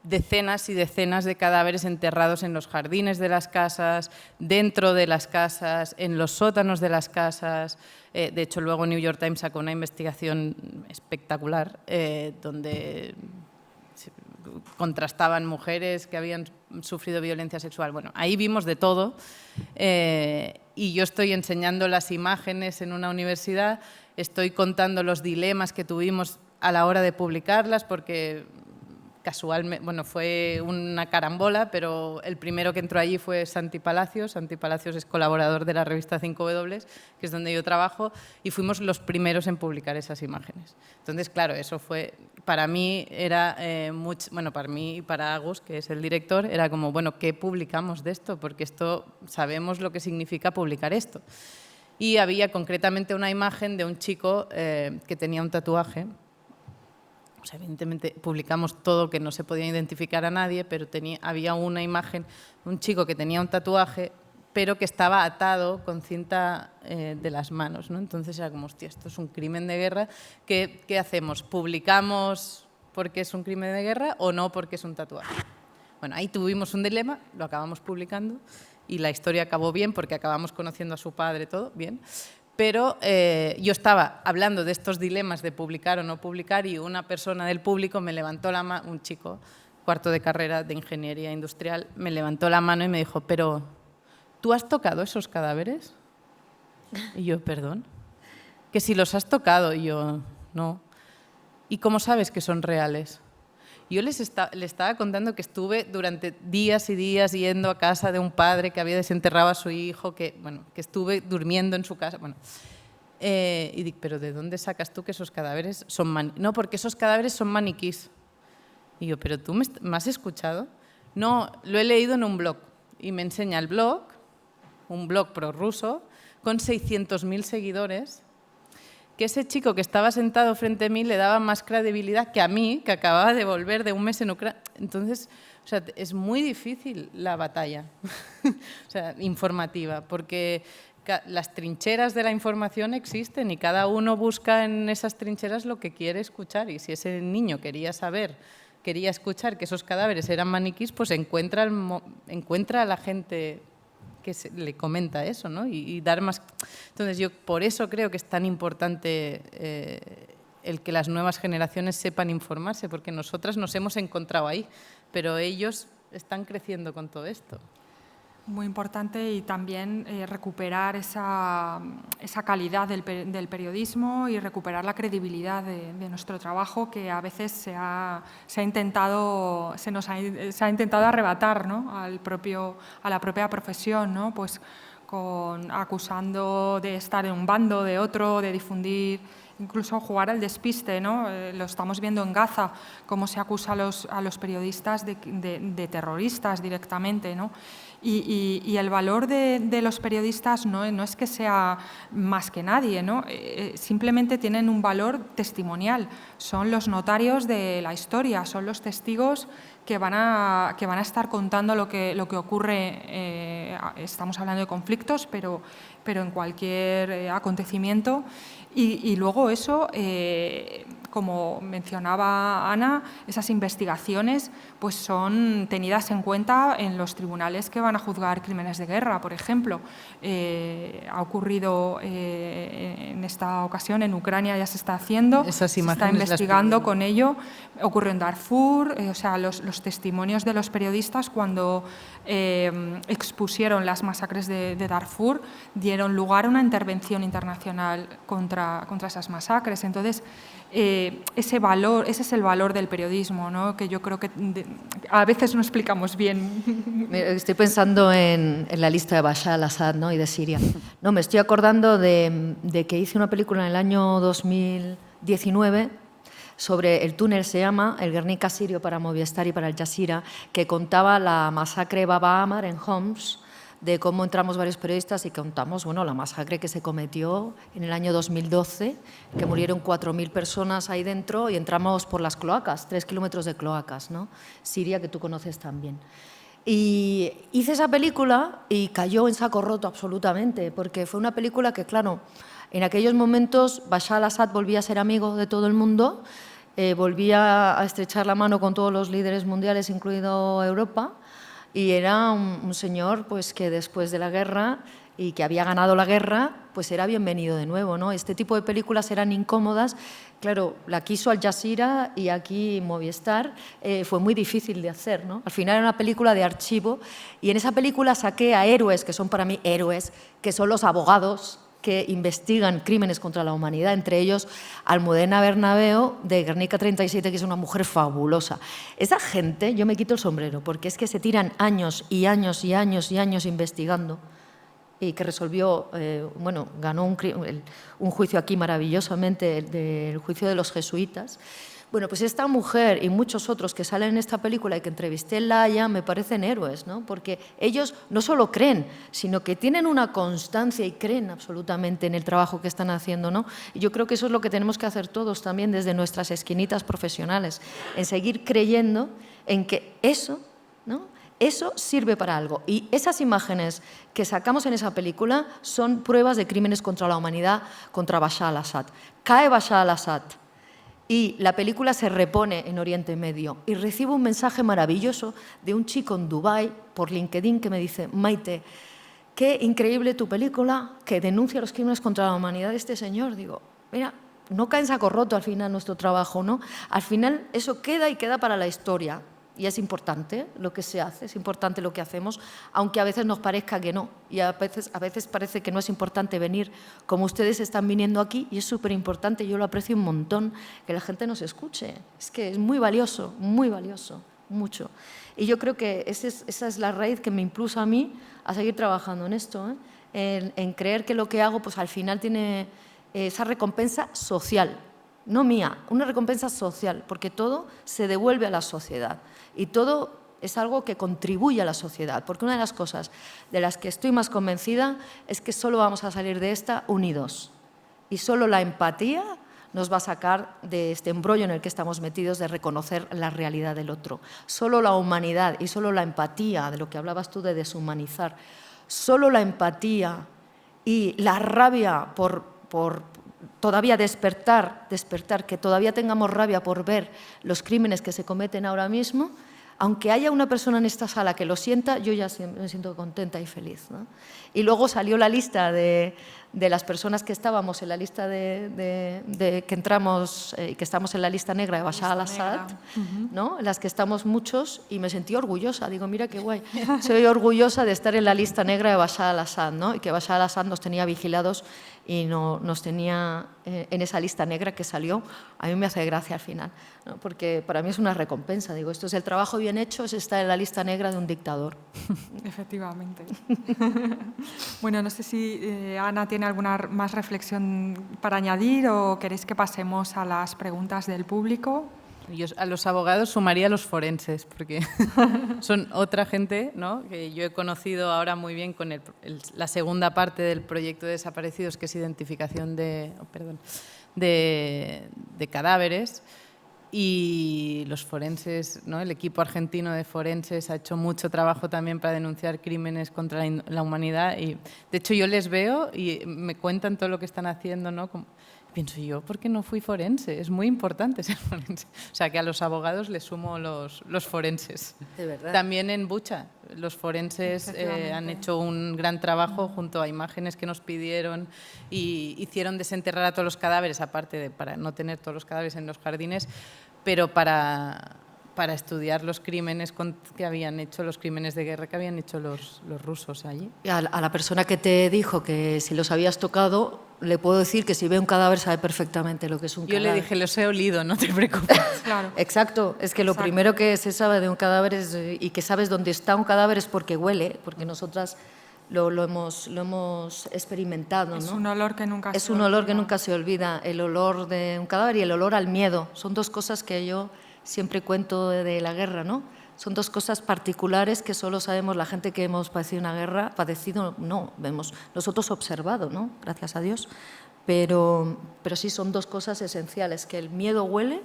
decenas y decenas de cadáveres enterrados en los jardines de las casas, dentro de las casas, en los sótanos de las casas. De hecho, luego New York Times sacó una investigación espectacular donde contrastaban mujeres que habían sufrido violencia sexual. Bueno, ahí vimos de todo y yo estoy enseñando las imágenes en una universidad, estoy contando los dilemas que tuvimos a la hora de publicarlas porque casualmente, bueno, fue una carambola, pero el primero que entró allí fue Santi Palacios. Santi Palacios es colaborador de la revista 5W, que es donde yo trabajo, y fuimos los primeros en publicar esas imágenes. Entonces, claro, eso fue, para mí era bueno, para mí y para Agus, que es el director, era como, bueno, ¿qué publicamos de esto? Porque esto, sabemos lo que significa publicar esto. Y había concretamente una imagen de un chico que tenía un tatuaje. O sea, evidentemente publicamos todo que no se podía identificar a nadie, pero había una imagen de un chico que tenía un tatuaje, pero que estaba atado con cinta de las manos, ¿no? Entonces era como, hostia, esto es un crimen de guerra. ¿Qué hacemos? ¿Publicamos porque es un crimen de guerra o no porque es un tatuaje? Bueno, ahí tuvimos un dilema, lo acabamos publicando y la historia acabó bien porque acabamos conociendo a su padre, todo bien. Pero yo estaba hablando de estos dilemas de publicar o no publicar y una persona del público me levantó la mano, un chico, cuarto de carrera de ingeniería industrial, me levantó la mano y me dijo, pero ¿tú has tocado esos cadáveres? Y yo, perdón, que si los has tocado. Y yo, no. ¿Y cómo sabes que son reales? Yo le estaba contando que estuve durante días y días yendo a casa de un padre que había desenterrado a su hijo, que estuve durmiendo en su casa. Bueno, y digo, ¿pero de dónde sacas tú que esos cadáveres son maniquís? No, porque esos cadáveres son maniquís. Y yo, ¿pero tú me has escuchado? No, lo he leído en un blog. Y me enseña el blog, un blog prorruso, con 600.000 seguidores, que ese chico que estaba sentado frente a mí le daba más credibilidad que a mí, que acababa de volver de un mes en Ucrania. Entonces, o sea, es muy difícil la batalla o sea, informativa, porque las trincheras de la información existen y cada uno busca en esas trincheras lo que quiere escuchar. Y si ese niño quería escuchar que esos cadáveres eran maniquís, pues encuentra a la gente que le comenta eso, ¿no? Y dar más. Entonces yo por eso creo que es tan importante el que las nuevas generaciones sepan informarse, porque nosotras nos hemos encontrado ahí, pero ellos están creciendo con todo esto. Muy importante, y también recuperar esa calidad del periodismo y recuperar la credibilidad de nuestro trabajo, que a veces se ha intentado arrebatar, ¿no? a la propia profesión, ¿no? Pues acusando de estar en un bando, de otro, de difundir, incluso jugar al despiste, ¿no? Lo estamos viendo en Gaza, cómo se acusa a los periodistas de terroristas directamente, ¿no? Y el valor de los periodistas no es que sea más que nadie, ¿no? Simplemente tienen un valor testimonial, son los notarios de la historia, son los testigos que van a estar contando lo que ocurre. Estamos hablando de conflictos, pero en cualquier acontecimiento. Y luego eso, como mencionaba Ana, esas investigaciones pues son tenidas en cuenta en los tribunales que van a juzgar crímenes de guerra, por ejemplo. Ha ocurrido en esta ocasión en Ucrania, ya se está haciendo, se está investigando con ello. Ocurrió en Darfur, o sea, los testimonios de los periodistas cuando expusieron las masacres de Darfur dieron lugar a una intervención internacional contra esas masacres. Entonces, ese es el valor del periodismo, ¿no? Que yo creo que a veces no explicamos bien. Estoy pensando en la lista de Bashar al-Assad, ¿no? Y de Siria. No, me estoy acordando de que hice una película en el año 2019 sobre el túnel, se llama El Guernica sirio, para Movistar y para Al Jazeera, que contaba la masacre de Baba Amar en Homs, de cómo entramos varios periodistas y contamos, bueno, la masacre que se cometió en el año 2012, que murieron 4.000 personas ahí dentro y entramos por las cloacas, 3 kilómetros de cloacas, ¿no? Siria, que tú conoces también. Y hice esa película y cayó en saco roto absolutamente, porque fue una película que, claro, en aquellos momentos Bashar al-Assad volvía a ser amigo de todo el mundo, volvía a estrechar la mano con todos los líderes mundiales, incluido Europa, y era un señor pues, que después de la guerra y que había ganado la guerra, pues era bienvenido de nuevo, ¿no? Este tipo de películas eran incómodas. Claro, la quiso Al Jazeera y aquí Movistar, fue muy difícil de hacer, ¿no? Al final era una película de archivo y en esa película saqué a héroes, que son para mí héroes, que son los abogados que investigan crímenes contra la humanidad, entre ellos Almudena Bernabeo, de Guernica 37, que es una mujer fabulosa. Esa gente, yo me quito el sombrero, porque es que se tiran años y años y años y años investigando y que resolvió, bueno, ganó un juicio aquí maravillosamente, el juicio de los jesuitas. Bueno, pues esta mujer y muchos otros que salen en esta película y que entrevisté en La Haya me parecen héroes, ¿no? Porque ellos no solo creen, sino que tienen una constancia y creen absolutamente en el trabajo que están haciendo, ¿no? Y yo creo que eso es lo que tenemos que hacer todos también desde nuestras esquinitas profesionales, en seguir creyendo en que eso, ¿no? Eso sirve para algo. Y esas imágenes que sacamos en esa película son pruebas de crímenes contra la humanidad, contra Bashar al-Assad. Cae Bashar al-Assad y la película se repone en Oriente Medio y recibo un mensaje maravilloso de un chico en Dubái por LinkedIn que me dice: Maite, qué increíble tu película que denuncia los crímenes contra la humanidad de este señor. Digo, mira, no cae en saco roto al final nuestro trabajo, ¿no? Al final eso queda y queda para la historia. Y es importante lo que se hace, es importante lo que hacemos, aunque a veces nos parezca que no. Y a veces parece que no es importante venir, como ustedes están viniendo aquí, y es súper importante, yo lo aprecio un montón, que la gente nos escuche. Es que es muy valioso, mucho. Y yo creo que esa es la raíz que me impulsa a mí a seguir trabajando en esto, en creer que lo que hago pues, al final tiene esa recompensa social, no mía, una recompensa social, porque todo se devuelve a la sociedad y todo es algo que contribuye a la sociedad, porque una de las cosas de las que estoy más convencida es que solo vamos a salir de esta unidos y solo la empatía nos va a sacar de este embrollo en el que estamos metidos de reconocer la realidad del otro. Solo la humanidad y solo la empatía, de lo que hablabas tú de deshumanizar, solo la empatía y la rabia por todavía despertar, que todavía tengamos rabia por ver los crímenes que se cometen ahora mismo, aunque haya una persona en esta sala que lo sienta, yo ya me siento contenta y feliz, ¿no? Y luego salió la lista de las personas que estábamos en la lista que entramos, que estamos en la lista negra de Bashar al-Assad, ¿no? En las que estamos muchos, y me sentí orgullosa. Digo, mira qué guay, soy orgullosa de estar en la lista negra de Bashar al-Assad, ¿no? Y que Bashar al-Assad nos tenía vigilados y no, nos tenía en esa lista negra que salió. A mí me hace gracia al final, ¿no? Porque para mí es una recompensa. Digo, esto es el trabajo bien hecho, es estar en la lista negra de un dictador. Efectivamente. Bueno, no sé si Ana tiene alguna más reflexión para añadir o queréis que pasemos a las preguntas del público. Yo a los abogados sumaría a los forenses, porque son otra gente, ¿no?, que yo he conocido ahora muy bien con la segunda parte del proyecto de desaparecidos, que es identificación de cadáveres. Y los forenses, ¿no?, el equipo argentino de forenses ha hecho mucho trabajo también para denunciar crímenes contra la humanidad. Y, de hecho, yo les veo y me cuentan todo lo que están haciendo, ¿no? pienso yo, ¿por qué no fui forense? Es muy importante ser forense. O sea, que a los abogados les sumo los forenses. De verdad. También en Bucha, los forenses han hecho un gran trabajo junto a imágenes que nos pidieron y hicieron desenterrar a todos los cadáveres, aparte de para no tener todos los cadáveres en los jardines, pero para estudiar los crímenes que habían hecho, los crímenes de guerra que habían hecho los rusos allí. Y a la persona que te dijo que si los habías tocado, le puedo decir que si ve un cadáver sabe perfectamente lo que es un cadáver. Yo le dije, los he olido, no te preocupes. Claro. Exacto, es que lo primero que se sabe de un cadáver y que sabes dónde está un cadáver es porque huele, porque nosotras lo hemos experimentado, ¿no? Es un olor que nunca es un olor que nunca se olvida, el olor de un cadáver y el olor al miedo. Son dos cosas que yo siempre cuento de la guerra, ¿no? Son dos cosas particulares que solo sabemos la gente que hemos padecido una guerra, nosotros observado, ¿no? Gracias a Dios, pero sí son dos cosas esenciales, que el miedo huele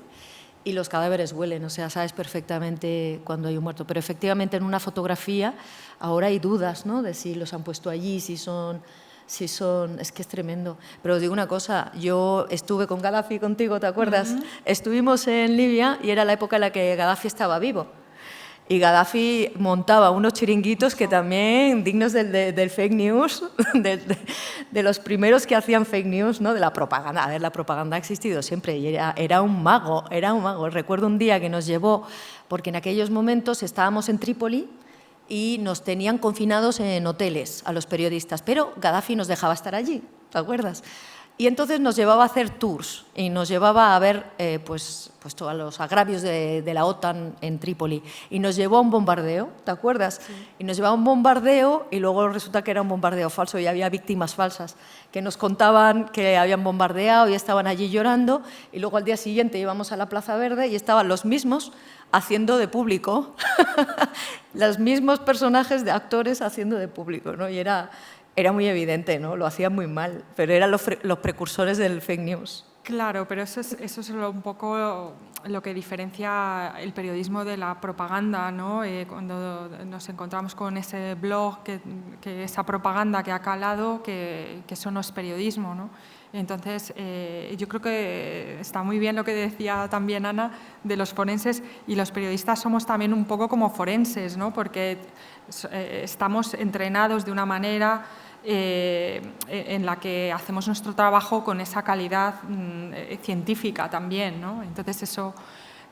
y los cadáveres huelen, o sea, sabes perfectamente cuando hay un muerto. Pero efectivamente en una fotografía ahora hay dudas, ¿no? De si los han puesto allí, si son, es que es tremendo. Pero os digo una cosa, yo estuve con Gaddafi contigo, ¿te acuerdas? Estuvimos en Libia y era la época en la que Gaddafi estaba vivo. Y Gaddafi montaba unos chiringuitos que también dignos del fake news, de los primeros que hacían fake news, ¿no? De la propaganda. A ver, la propaganda ha existido siempre y era un mago, era un mago. Recuerdo un día que nos llevó, porque en aquellos momentos estábamos en Trípoli y nos tenían confinados en hoteles a los periodistas, pero Gaddafi nos dejaba estar allí, ¿te acuerdas? Y entonces nos llevaba a hacer tours y nos llevaba a ver pues todos los agravios de la OTAN en Trípoli. Y nos llevó a un bombardeo, ¿te acuerdas? Sí. Y nos llevaba a un bombardeo y luego resulta que era un bombardeo falso y había víctimas falsas que nos contaban que habían bombardeado y estaban allí llorando. Y luego al día siguiente íbamos a la Plaza Verde y estaban los mismos haciendo de público, los mismos personajes de actores haciendo de público, ¿no? Y era muy evidente, ¿no? Lo hacían muy mal, pero eran los precursores del fake news. Claro, pero eso es un poco lo que diferencia el periodismo de la propaganda, ¿no? Cuando nos encontramos con ese blog, que esa propaganda que ha calado, que eso no es periodismo, ¿no? Entonces, yo creo que está muy bien lo que decía también Ana de los forenses, y los periodistas somos también un poco como forenses, ¿no? Porque estamos entrenados de una manera en la que hacemos nuestro trabajo con esa calidad científica también, ¿no? Entonces eso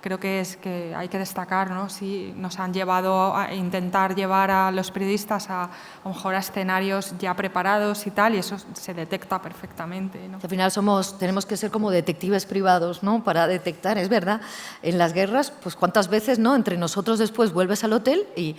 creo que es que hay que destacar, ¿no? Sí, nos han llevado a intentar llevar a los periodistas a lo mejor a escenarios ya preparados y tal, y eso se detecta perfectamente, ¿no? Al final tenemos que ser como detectives privados, ¿no? Para detectar, es verdad, en las guerras, pues cuántas veces, ¿no? Entre nosotros después vuelves al hotel y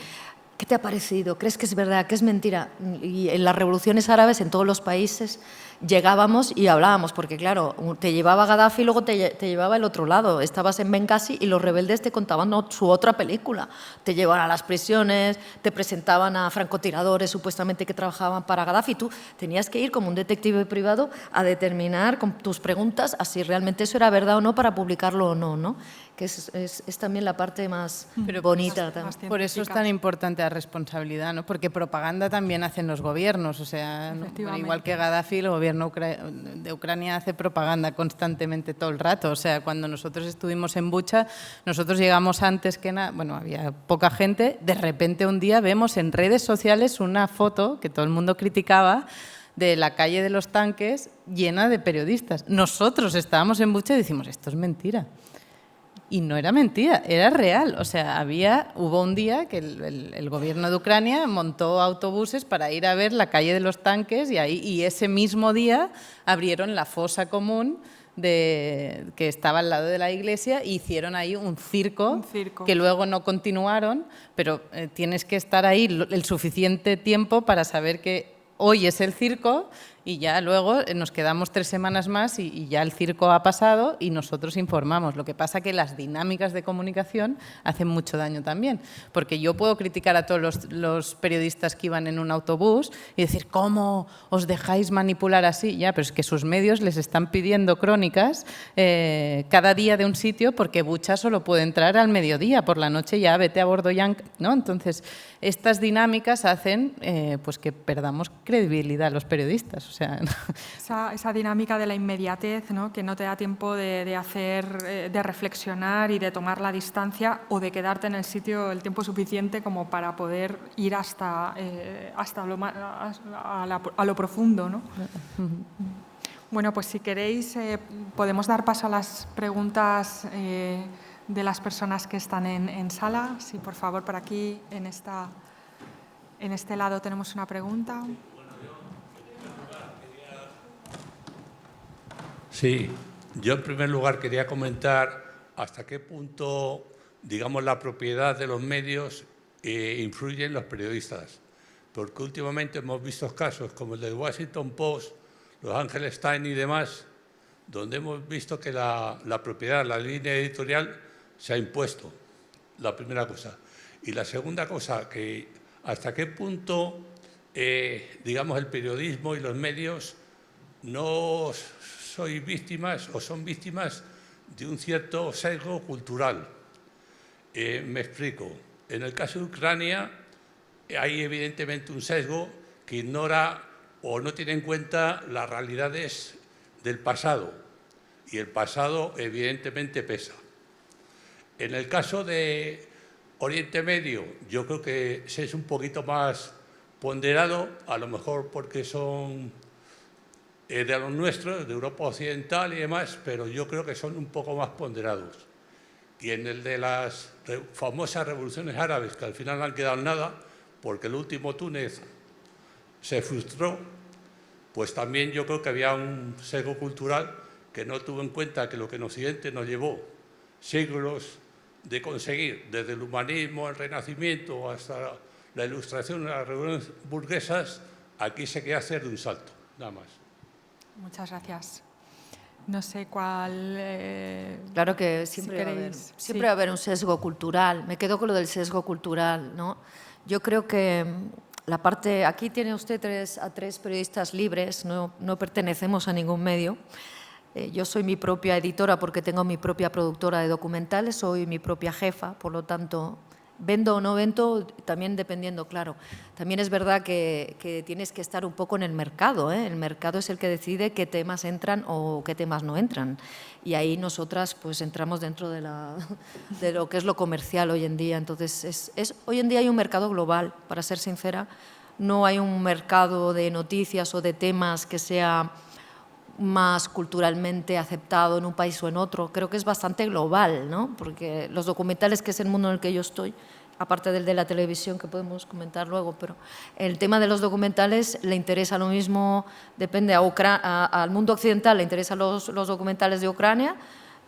¿qué te ha parecido? ¿Crees que es verdad? ¿Qué es mentira? Y en las revoluciones árabes, en todos los países, llegábamos y hablábamos, porque claro, te llevaba Gaddafi y luego te llevaba el otro lado. Estabas en Benghazi y los rebeldes te contaban su otra película. Te llevaban a las prisiones, te presentaban a francotiradores supuestamente que trabajaban para Gaddafi. Tú tenías que ir como un detective privado a determinar con tus preguntas a si realmente eso era verdad o no para publicarlo o no, ¿no? Que es también la parte más bonita. Más por eso es tan importante la responsabilidad, ¿no? Porque propaganda también hacen los gobiernos, o sea, ¿no? Bueno, igual que Gaddafi, el gobierno de Ucrania hace propaganda constantemente todo el rato. O sea, cuando nosotros estuvimos en Bucha, nosotros llegamos antes que nada, bueno, había poca gente, de repente un día vemos en redes sociales una foto que todo el mundo criticaba de la calle de los tanques llena de periodistas. Nosotros estábamos en Bucha y decimos, esto es mentira. Y no era mentira, era real. O sea, hubo un día que el gobierno de Ucrania montó autobuses para ir a ver la calle de los tanques y ese mismo día abrieron la fosa común que estaba al lado de la iglesia e hicieron ahí un circo que luego no continuaron, pero tienes que estar ahí el suficiente tiempo para saber que hoy es el circo y ya luego nos quedamos 3 semanas más y ya el circo ha pasado y nosotros informamos. Lo que pasa que las dinámicas de comunicación hacen mucho daño también, porque yo puedo criticar a todos los periodistas que iban en un autobús y decir, ¿cómo os dejáis manipular así? Ya, pero es que sus medios les están pidiendo crónicas cada día de un sitio porque Bucha solo puede entrar al mediodía, por la noche ya vete a Bordoyansk, ¿no? Entonces, estas dinámicas hacen pues que perdamos credibilidad credibilidad los periodistas. O sea, esa dinámica de la inmediatez, ¿no? Que no te da tiempo de hacer, de reflexionar y de tomar la distancia o de quedarte en el sitio el tiempo suficiente como para poder ir hasta a lo profundo, ¿no? Bueno, pues si queréis podemos dar paso a las preguntas de las personas que están en sala. Sí, por favor, por aquí, en este lado tenemos una pregunta. Sí, yo en primer lugar quería comentar hasta qué punto, digamos, la propiedad de los medios influye en los periodistas. Porque últimamente hemos visto casos como el del Washington Post, Los Angeles Times y demás, donde hemos visto que la propiedad, la línea editorial se ha impuesto, la primera cosa. Y la segunda cosa, que hasta qué punto, digamos, el periodismo y los medios no sois víctimas o son víctimas de un cierto sesgo cultural. Me explico. En el caso de Ucrania hay evidentemente un sesgo que ignora o no tiene en cuenta las realidades del pasado, y el pasado evidentemente pesa. En el caso de Oriente Medio, yo creo que se es un poquito más ponderado, a lo mejor porque son de los nuestros, de Europa Occidental y demás, pero yo creo que son un poco más ponderados. Y en el de las famosas revoluciones árabes, que al final no han quedado en nada, porque el último Túnez se frustró, pues también yo creo que había un sesgo cultural que no tuvo en cuenta que lo que en Occidente nos llevó siglos de conseguir, desde el humanismo, el Renacimiento, hasta la Ilustración, las revoluciones burguesas, aquí se quiere hacer de un salto, nada más. Muchas gracias. No sé cuál... Claro que siempre, si va a haber un sesgo cultural. Me quedo con lo del sesgo cultural, ¿no? Yo creo que la parte... Aquí tiene usted a tres periodistas libres, no pertenecemos a ningún medio. Yo soy mi propia editora porque tengo mi propia productora de documentales, soy mi propia jefa, por lo tanto, vendo o no vendo, también dependiendo, claro. También es verdad que tienes que estar un poco en el mercado, ¿eh? El mercado es el que decide qué temas entran o qué temas no entran. Y ahí nosotras pues entramos dentro de lo que es lo comercial hoy en día. Entonces, hoy en día hay un mercado global, para ser sincera. No hay un mercado de noticias o de temas que sea más culturalmente aceptado en un país o en otro. Creo que es bastante global, ¿no? Porque los documentales, que es el mundo en el que yo estoy, aparte del de la televisión, que podemos comentar luego, pero el tema de los documentales le interesa lo mismo, depende al mundo occidental le interesan los documentales de Ucrania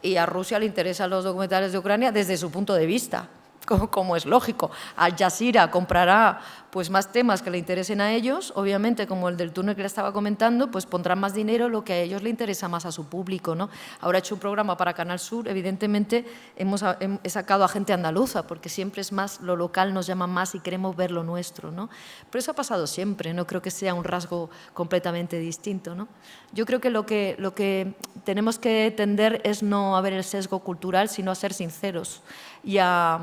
y a Rusia le interesan los documentales de Ucrania desde su punto de vista. Como es lógico. Al Jazeera comprará pues, más temas que le interesen a ellos, obviamente, como el del túnel que le estaba comentando, pues pondrán más dinero lo que a ellos le interesa más a su público, ¿no? Ahora he hecho un programa para Canal Sur, evidentemente he sacado a gente andaluza, porque siempre es más, lo local nos llama más y queremos ver lo nuestro, ¿no? Pero eso ha pasado siempre, no creo que sea un rasgo completamente distinto, ¿no? Yo creo que lo que tenemos que tender es no a ver el sesgo cultural, sino a ser sinceros y a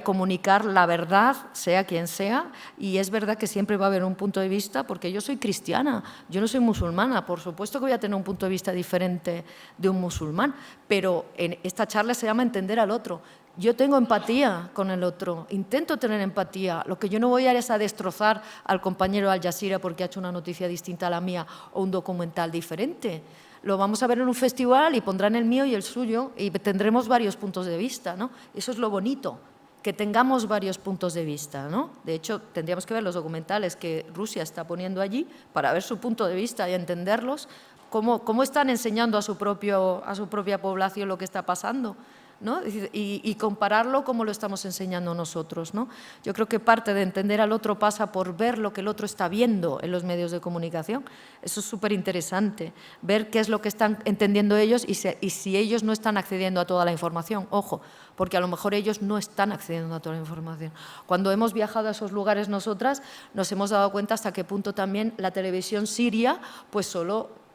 comunicar la verdad, sea quien sea, y es verdad que siempre va a haber un punto de vista, porque yo soy cristiana, yo no soy musulmana, por supuesto que voy a tener un punto de vista diferente de un musulmán, pero en esta charla se llama entender al otro. Yo tengo empatía con el otro, intento tener empatía, lo que yo no voy a ir es a destrozar al compañero Al Jazeera porque ha hecho una noticia distinta a la mía o un documental diferente. Lo vamos a ver en un festival y pondrán el mío y el suyo y tendremos varios puntos de vista, ¿no? Eso es lo bonito, que tengamos varios puntos de vista, ¿no? De hecho, tendríamos que ver los documentales que Rusia está poniendo allí para ver su punto de vista y entenderlos, cómo están enseñando a su propia población lo que está pasando, ¿no? Y compararlo como lo estamos enseñando nosotros, ¿no? Yo creo que parte de entender al otro pasa por ver lo que el otro está viendo en los medios de comunicación. Eso es súper interesante, ver qué es lo que están entendiendo ellos y si ellos no están accediendo a toda la información. Ojo, porque a lo mejor ellos no están accediendo a toda la información. Cuando hemos viajado a esos lugares nosotras, nos hemos dado cuenta hasta qué punto también la televisión siria pues solo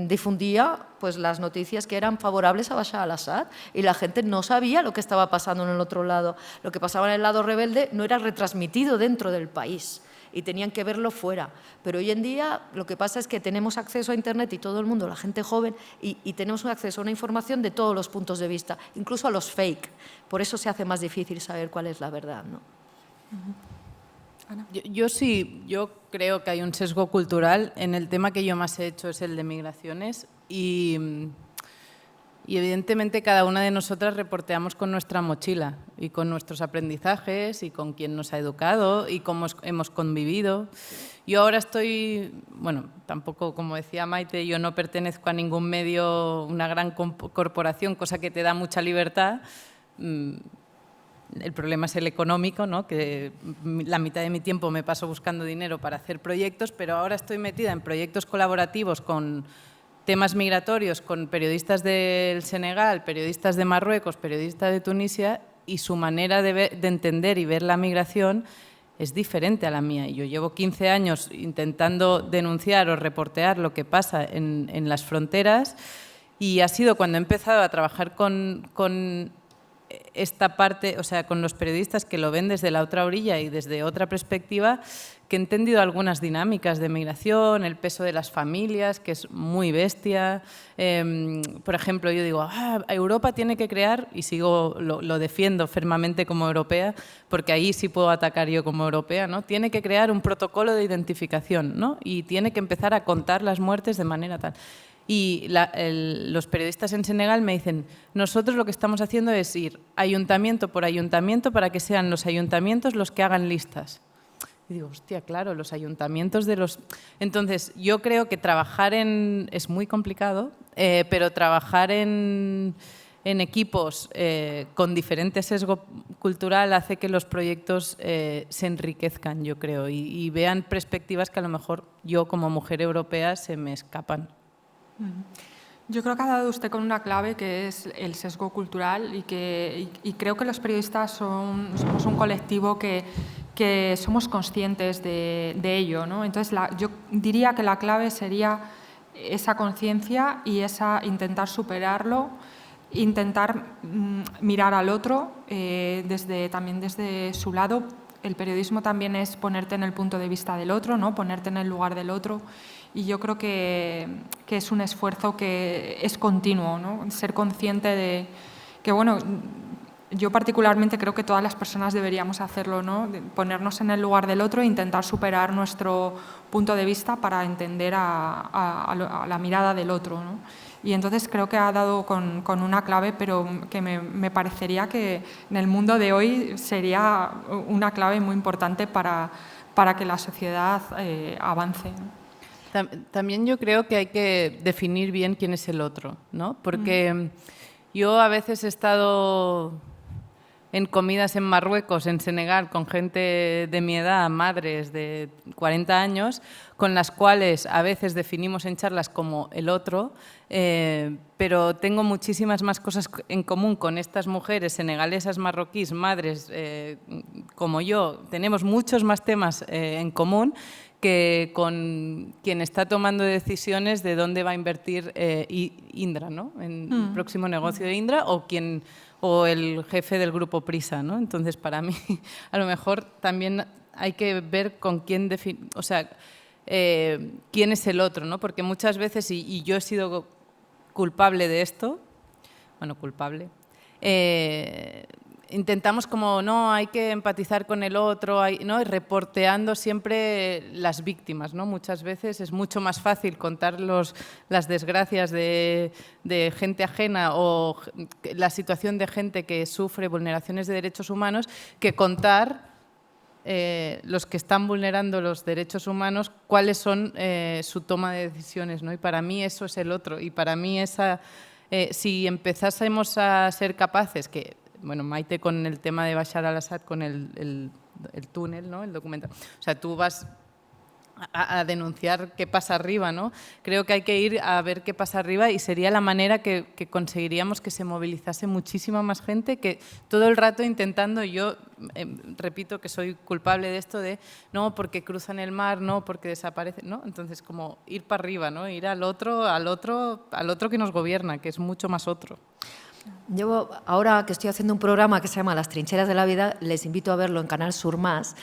difundía pues, las noticias que eran favorables a Bashar al-Assad y la gente no sabía lo que estaba pasando en el otro lado. Lo que pasaba en el lado rebelde no era retransmitido dentro del país y tenían que verlo fuera. Pero hoy en día lo que pasa es que tenemos acceso a Internet y todo el mundo, la gente joven, y tenemos un acceso a una información de todos los puntos de vista, incluso a los fake. Por eso se hace más difícil saber cuál es la verdad, ¿no? Ana. Yo creo que hay un sesgo cultural. En el tema que yo más he hecho es el de migraciones y evidentemente cada una de nosotras reporteamos con nuestra mochila y con nuestros aprendizajes y con quién nos ha educado y cómo hemos convivido. Yo ahora estoy, bueno, tampoco, como decía Maite, yo no pertenezco a ningún medio, una gran corporación, cosa que te da mucha libertad. El problema es el económico, ¿no? Que la mitad de mi tiempo me paso buscando dinero para hacer proyectos, pero ahora estoy metida en proyectos colaborativos con temas migratorios, con periodistas del Senegal, periodistas de Marruecos, periodistas de Tunisia, y su manera de entender y ver la migración es diferente a la mía. Yo llevo 15 años intentando denunciar o reportear lo que pasa en las fronteras y ha sido cuando he empezado a trabajar con esta parte, o sea, con los periodistas que lo ven desde la otra orilla y desde otra perspectiva, que he entendido algunas dinámicas de migración, el peso de las familias, que es muy bestia. Por ejemplo, yo digo, Europa tiene que crear, y lo defiendo fermamente como europea, porque ahí sí puedo atacar yo como europea, ¿no? Tiene que crear un protocolo de identificación, ¿no? Y tiene que empezar a contar las muertes de manera tal. Y los periodistas en Senegal me dicen, nosotros lo que estamos haciendo es ir ayuntamiento por ayuntamiento para que sean los ayuntamientos los que hagan listas. Y digo, hostia, claro, los ayuntamientos de los... Entonces, yo creo que trabajar es muy complicado, pero trabajar en equipos con diferente sesgo cultural hace que los proyectos se enriquezcan, yo creo, y vean perspectivas que a lo mejor yo como mujer europea se me escapan. Yo creo que ha dado usted con una clave que es el sesgo cultural y creo que los periodistas somos un colectivo que somos conscientes de ello, ¿no? Entonces, yo diría que la clave sería esa conciencia y intentar superarlo, intentar mirar al otro también desde su lado. El periodismo también es ponerte en el punto de vista del otro, ¿no? Ponerte en el lugar del otro. Y yo creo que es un esfuerzo que es continuo, ¿no? Ser consciente de que, bueno, yo particularmente creo que todas las personas deberíamos hacerlo, ¿no? Ponernos en el lugar del otro e intentar superar nuestro punto de vista para entender a la mirada del otro, ¿no? Y entonces creo que ha dado con una clave, pero que me parecería que en el mundo de hoy sería una clave muy importante para que la sociedad avance, ¿no? También yo creo que hay que definir bien quién es el otro, ¿no? Porque yo a veces he estado en comidas en Marruecos, en Senegal, con gente de mi edad, madres de 40 años, con las cuales a veces definimos en charlas como el otro, pero tengo muchísimas más cosas en común con estas mujeres senegalesas, marroquíes, madres como yo. Tenemos muchos más temas en común que con quien está tomando decisiones de dónde va a invertir Indra, ¿no? En el próximo negocio de Indra, o el jefe del grupo Prisa, ¿no? Entonces, para mí, a lo mejor también hay que ver con quién quién es el otro, ¿no? Porque muchas veces, y yo he sido culpable de esto, bueno, culpable, intentamos como, no, hay que empatizar con el otro, ¿no? Y reporteando siempre las víctimas, ¿no? Muchas veces es mucho más fácil contar las desgracias de gente ajena o la situación de gente que sufre vulneraciones de derechos humanos que contar los que están vulnerando los derechos humanos, cuáles son su toma de decisiones, ¿no? Y para mí eso es el otro. Y para mí si empezásemos a ser capaces, bueno, Maite con el tema de Bashar al-Assad, con el túnel, ¿no? El documental. O sea, tú vas a denunciar qué pasa arriba, ¿no? Creo que hay que ir a ver qué pasa arriba y sería la manera que conseguiríamos que se movilizase muchísima más gente, que todo el rato intentando, yo repito que soy culpable de esto de no, porque cruzan el mar, no, porque desaparecen, ¿no? Entonces, como ir para arriba, ¿no? Ir al otro que nos gobierna, que es mucho más otro. Yo, ahora que estoy haciendo un programa que se llama Las trincheras de la vida, les invito a verlo en Canal Sur Más.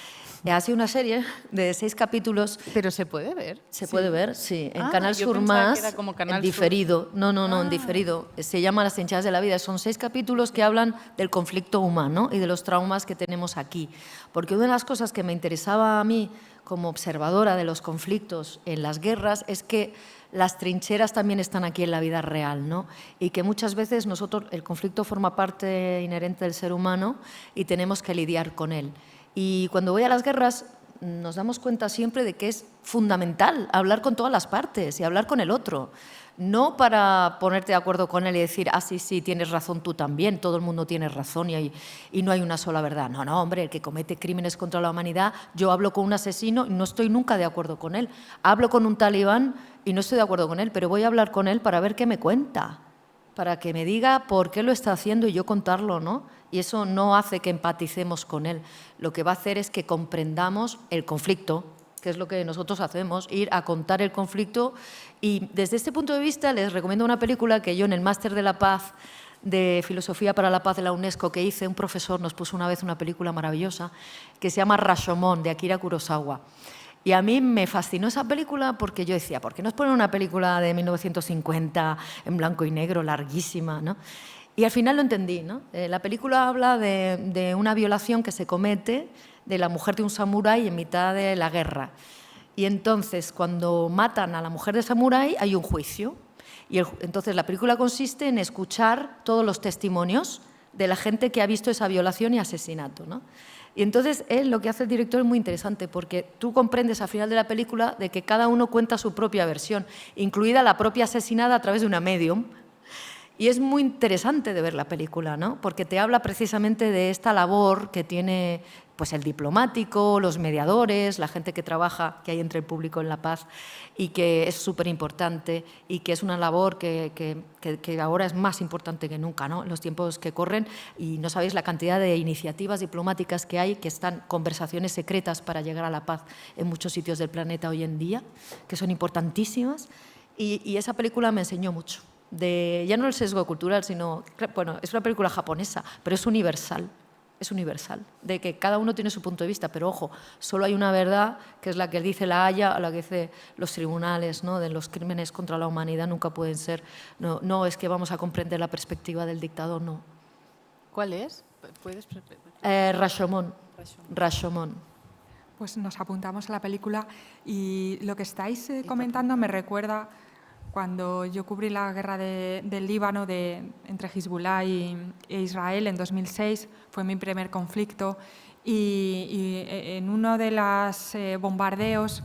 Ha sido una serie de 6 capítulos. ¿Pero se puede ver? Se puede ver, sí. En Ah, Canal yo Sur pensaba Más, que era como Canal en diferido. Sur. No, en diferido. Se llama Las trincheras de la vida. Son 6 capítulos que hablan del conflicto humano y de los traumas que tenemos aquí. Porque una de las cosas que me interesaba a mí como observadora de los conflictos en las guerras es que las trincheras también están aquí en la vida real, ¿no? Y que muchas veces nosotros, el conflicto forma parte inherente del ser humano y tenemos que lidiar con él. Y cuando voy a las guerras nos damos cuenta siempre de que es fundamental hablar con todas las partes y hablar con el otro. No para ponerte de acuerdo con él y decir, ah, sí, sí, tienes razón tú también, todo el mundo tiene razón y no hay una sola verdad. No, hombre, el que comete crímenes contra la humanidad, yo hablo con un asesino y no estoy nunca de acuerdo con él. Hablo con un talibán y no estoy de acuerdo con él, pero voy a hablar con él para ver qué me cuenta, para que me diga por qué lo está haciendo y yo contarlo, ¿no? Y eso no hace que empaticemos con él. Lo que va a hacer es que comprendamos el conflicto, que es lo que nosotros hacemos, ir a contar el conflicto. Y desde este punto de vista les recomiendo una película que yo en el Máster de la Paz de Filosofía para la Paz de la UNESCO que hice, un profesor nos puso una vez una película maravillosa que se llama Rashomon, de Akira Kurosawa. Y a mí me fascinó esa película porque yo decía, ¿por qué nos ponen una película de 1950 en blanco y negro, larguísima, ¿no? Y al final lo entendí, ¿no? La película habla de una violación que se comete de la mujer de un samurái en mitad de la guerra. Y entonces, cuando matan a la mujer de samurái, hay un juicio. Y entonces la película consiste en escuchar todos los testimonios de la gente que ha visto esa violación y asesinato, ¿no? Y entonces lo que hace el director es muy interesante porque tú comprendes al final de la película de que cada uno cuenta su propia versión, incluida la propia asesinada a través de una medium. Y es muy interesante de ver la película, ¿no? Porque te habla precisamente de esta labor que tiene pues, el diplomático, los mediadores, la gente que trabaja, que hay entre el público en la paz y que es súper importante y que es una labor que ahora es más importante que nunca, ¿no? En los tiempos que corren y no sabéis la cantidad de iniciativas diplomáticas que hay, que están conversaciones secretas para llegar a la paz en muchos sitios del planeta hoy en día, que son importantísimas y esa película me enseñó mucho. Ya no el sesgo cultural, sino, bueno, es una película japonesa, pero es universal, de que cada uno tiene su punto de vista, pero ojo, solo hay una verdad, que es la que dice la Haya, la que dice los tribunales, ¿no? De los crímenes contra la humanidad nunca pueden ser, no es que vamos a comprender la perspectiva del dictador, no. ¿Cuál es? ¿Puedes? Rashomon. Pues nos apuntamos a la película y lo que estáis comentando me recuerda cuando yo cubrí la guerra del Líbano entre Hezbollah e Israel en 2006, fue mi primer conflicto y en uno de los bombardeos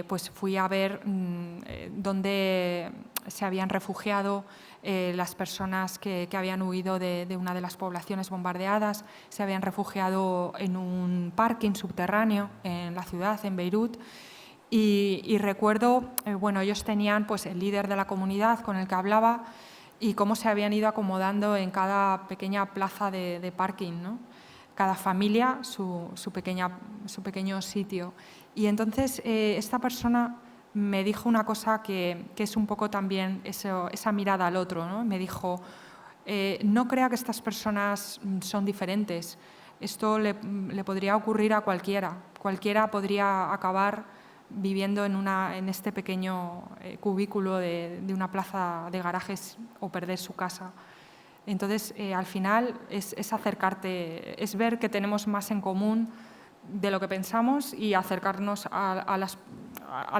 pues fui a ver dónde se habían refugiado las personas que habían huido de una de las poblaciones bombardeadas, se habían refugiado en un parking subterráneo en la ciudad, en Beirut. Y recuerdo, bueno, ellos tenían pues, el líder de la comunidad con el que hablaba y cómo se habían ido acomodando en cada pequeña plaza de parking, ¿no? Cada familia su pequeño sitio. Y entonces esta persona me dijo una cosa que es un poco también esa mirada al otro, ¿no? Me dijo, no crea que estas personas son diferentes. Esto le podría ocurrir a cualquiera. Cualquiera podría acabar viviendo en este pequeño cubículo de una plaza de garajes o perder su casa. Entonces, al final es acercarte, es ver que tenemos más en común de lo que pensamos y acercarnos a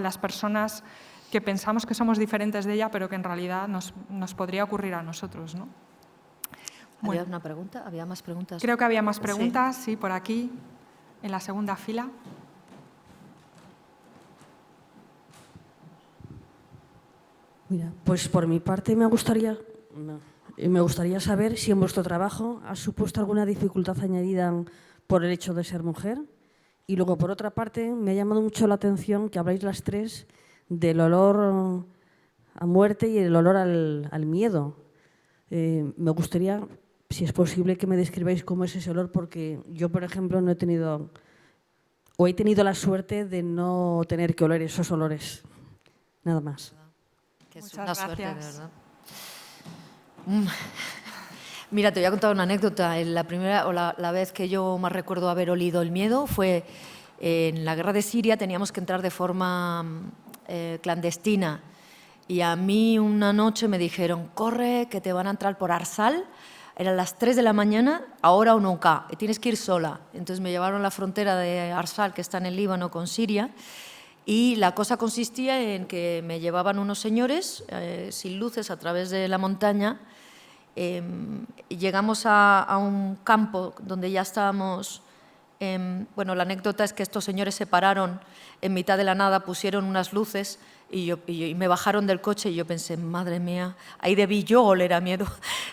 las personas que pensamos que somos diferentes de ella, pero que en realidad nos podría ocurrir a nosotros, ¿no? ¿Había una pregunta? ¿Había más preguntas? Creo que había más preguntas, sí, por aquí, en la segunda fila. Mira, pues por mi parte me gustaría saber si en vuestro trabajo ha supuesto alguna dificultad añadida por el hecho de ser mujer. Y luego, por otra parte, me ha llamado mucho la atención que habláis las tres del olor a muerte y el olor al miedo. Me gustaría, si es posible, que me describáis cómo es ese olor, porque yo, por ejemplo, he tenido la suerte de no tener que oler esos olores. Nada más. Que es Muchas una suerte, de gracias. verdad. Mira, te voy a contar una anécdota. La primera o la vez que yo más recuerdo haber olido el miedo fue en la guerra de Siria. Teníamos que entrar de forma clandestina y a mí una noche me dijeron: corre, que te van a entrar por Arsal. Eran las 3 de la mañana, ahora o nunca, y tienes que ir sola. Entonces me llevaron a la frontera de Arsal, que está en el Líbano, con Siria, y la cosa consistía en que me llevaban unos señores sin luces a través de la montaña. Y llegamos a un campo donde ya estábamos. Bueno, la anécdota es que estos señores se pararon en mitad de la nada, pusieron unas luces y me bajaron del coche y yo pensé: madre mía, ahí debí yo oler a miedo.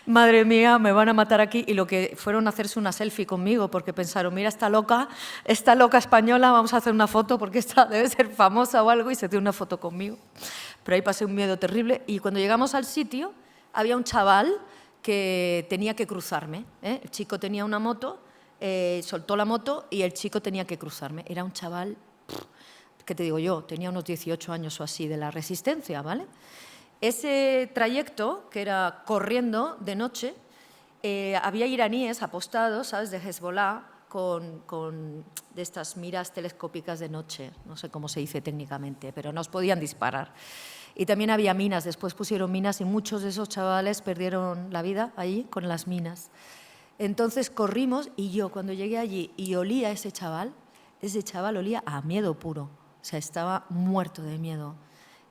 Madre mía, me van a matar aquí. Y lo que fueron a hacerse una selfie conmigo, porque pensaron: mira, esta loca española, vamos a hacer una foto porque esta debe ser famosa o algo, y se dio una foto conmigo. Pero ahí pasé un miedo terrible. Y cuando llegamos al sitio había un chaval que tenía que cruzarme, ¿eh? El chico tenía una moto, soltó la moto y el chico tenía que cruzarme. Era un chaval, ¿qué te digo yo? Tenía unos 18 años o así, de la Resistencia, ¿vale? Ese trayecto, que era corriendo de noche, había iraníes apostados, ¿sabes?, de Hezbollah, con de estas miras telescópicas de noche, no sé cómo se dice técnicamente, pero nos podían disparar. Y también había minas, después pusieron minas y muchos de esos chavales perdieron la vida allí con las minas. Entonces corrimos y yo cuando llegué allí y olía a ese chaval olía a miedo puro, o sea, estaba muerto de miedo.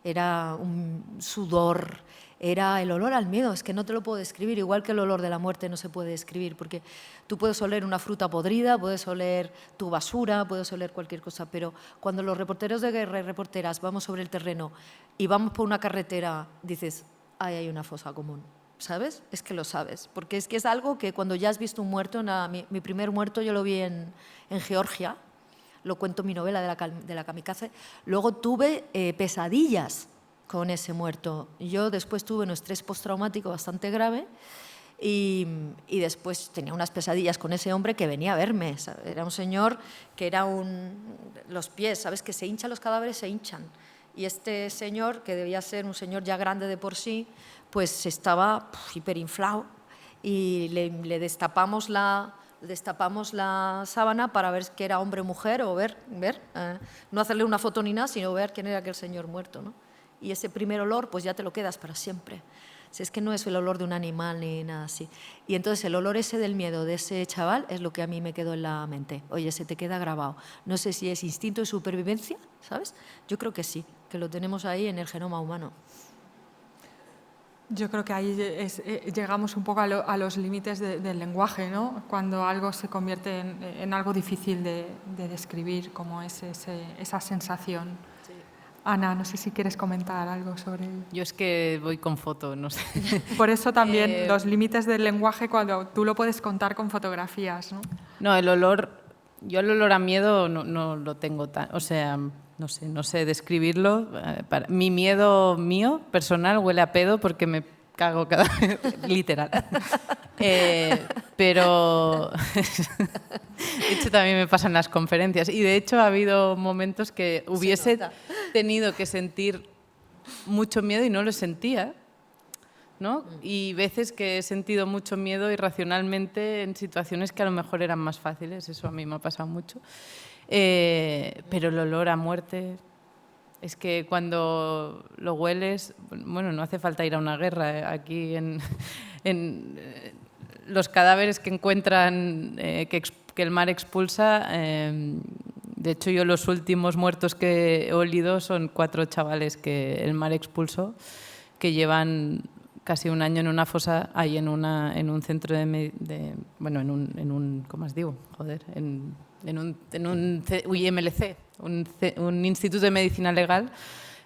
Era un sudor, era el olor al miedo, es que no te lo puedo describir, igual que el olor de la muerte no se puede describir, porque tú puedes oler una fruta podrida, puedes oler tu basura, puedes oler cualquier cosa, pero cuando los reporteros de guerra y reporteras vamos sobre el terreno y vamos por una carretera, dices: ahí hay una fosa común, ¿sabes? Es que lo sabes, porque es que es algo que cuando ya has visto un muerto, mi primer muerto yo lo vi en Georgia. Lo cuento en mi novela de la kamikaze. Luego tuve pesadillas con ese muerto. Yo después tuve un estrés postraumático bastante grave y después tenía unas pesadillas con ese hombre que venía a verme. Era un señor que era los pies, ¿sabes? Que se hinchan los cadáveres, se hinchan. Y este señor, que debía ser un señor ya grande de por sí, pues estaba hiperinflado y le destapamos la sábana para ver que era hombre o mujer, o ver no hacerle una foto ni nada, sino ver quién era aquel señor muerto, ¿no? Y ese primer olor, pues ya te lo quedas para siempre. Si es que no es el olor de un animal ni nada así. Y entonces el olor ese del miedo de ese chaval es lo que a mí me quedó en la mente. Oye, se te queda grabado. No sé si es instinto de supervivencia, ¿sabes? Yo creo que sí, que lo tenemos ahí en el genoma humano. Yo creo que ahí llegamos un poco a los límites del lenguaje, ¿no? Cuando algo se convierte en algo difícil de describir, como es esa sensación. Sí. Ana, no sé si quieres comentar algo sobre ello. Yo es que voy con foto, no sé. Por eso también los límites del lenguaje, cuando tú lo puedes contar con fotografías, ¿no? No, yo el olor a miedo no lo tengo tan... O sea, no sé describirlo. Mi miedo mío, personal, huele a pedo porque me cago cada vez, literal. Pero de hecho también me pasa en las conferencias. Y de hecho ha habido momentos que hubiese tenido que sentir mucho miedo y no lo sentía, ¿no? Y veces que he sentido mucho miedo irracionalmente en situaciones que a lo mejor eran más fáciles. Eso a mí me ha pasado mucho. Pero el olor a muerte, es que cuando lo hueles, bueno, no hace falta ir a una guerra. Aquí en los cadáveres que encuentran, que el mar expulsa, de hecho yo los últimos muertos que he olido son 4 chavales que el mar expulsó, que llevan casi un año en una fosa, ahí en un centro bueno, en un ¿cómo os digo? Joder, en un IMLC, un Instituto de Medicina Legal,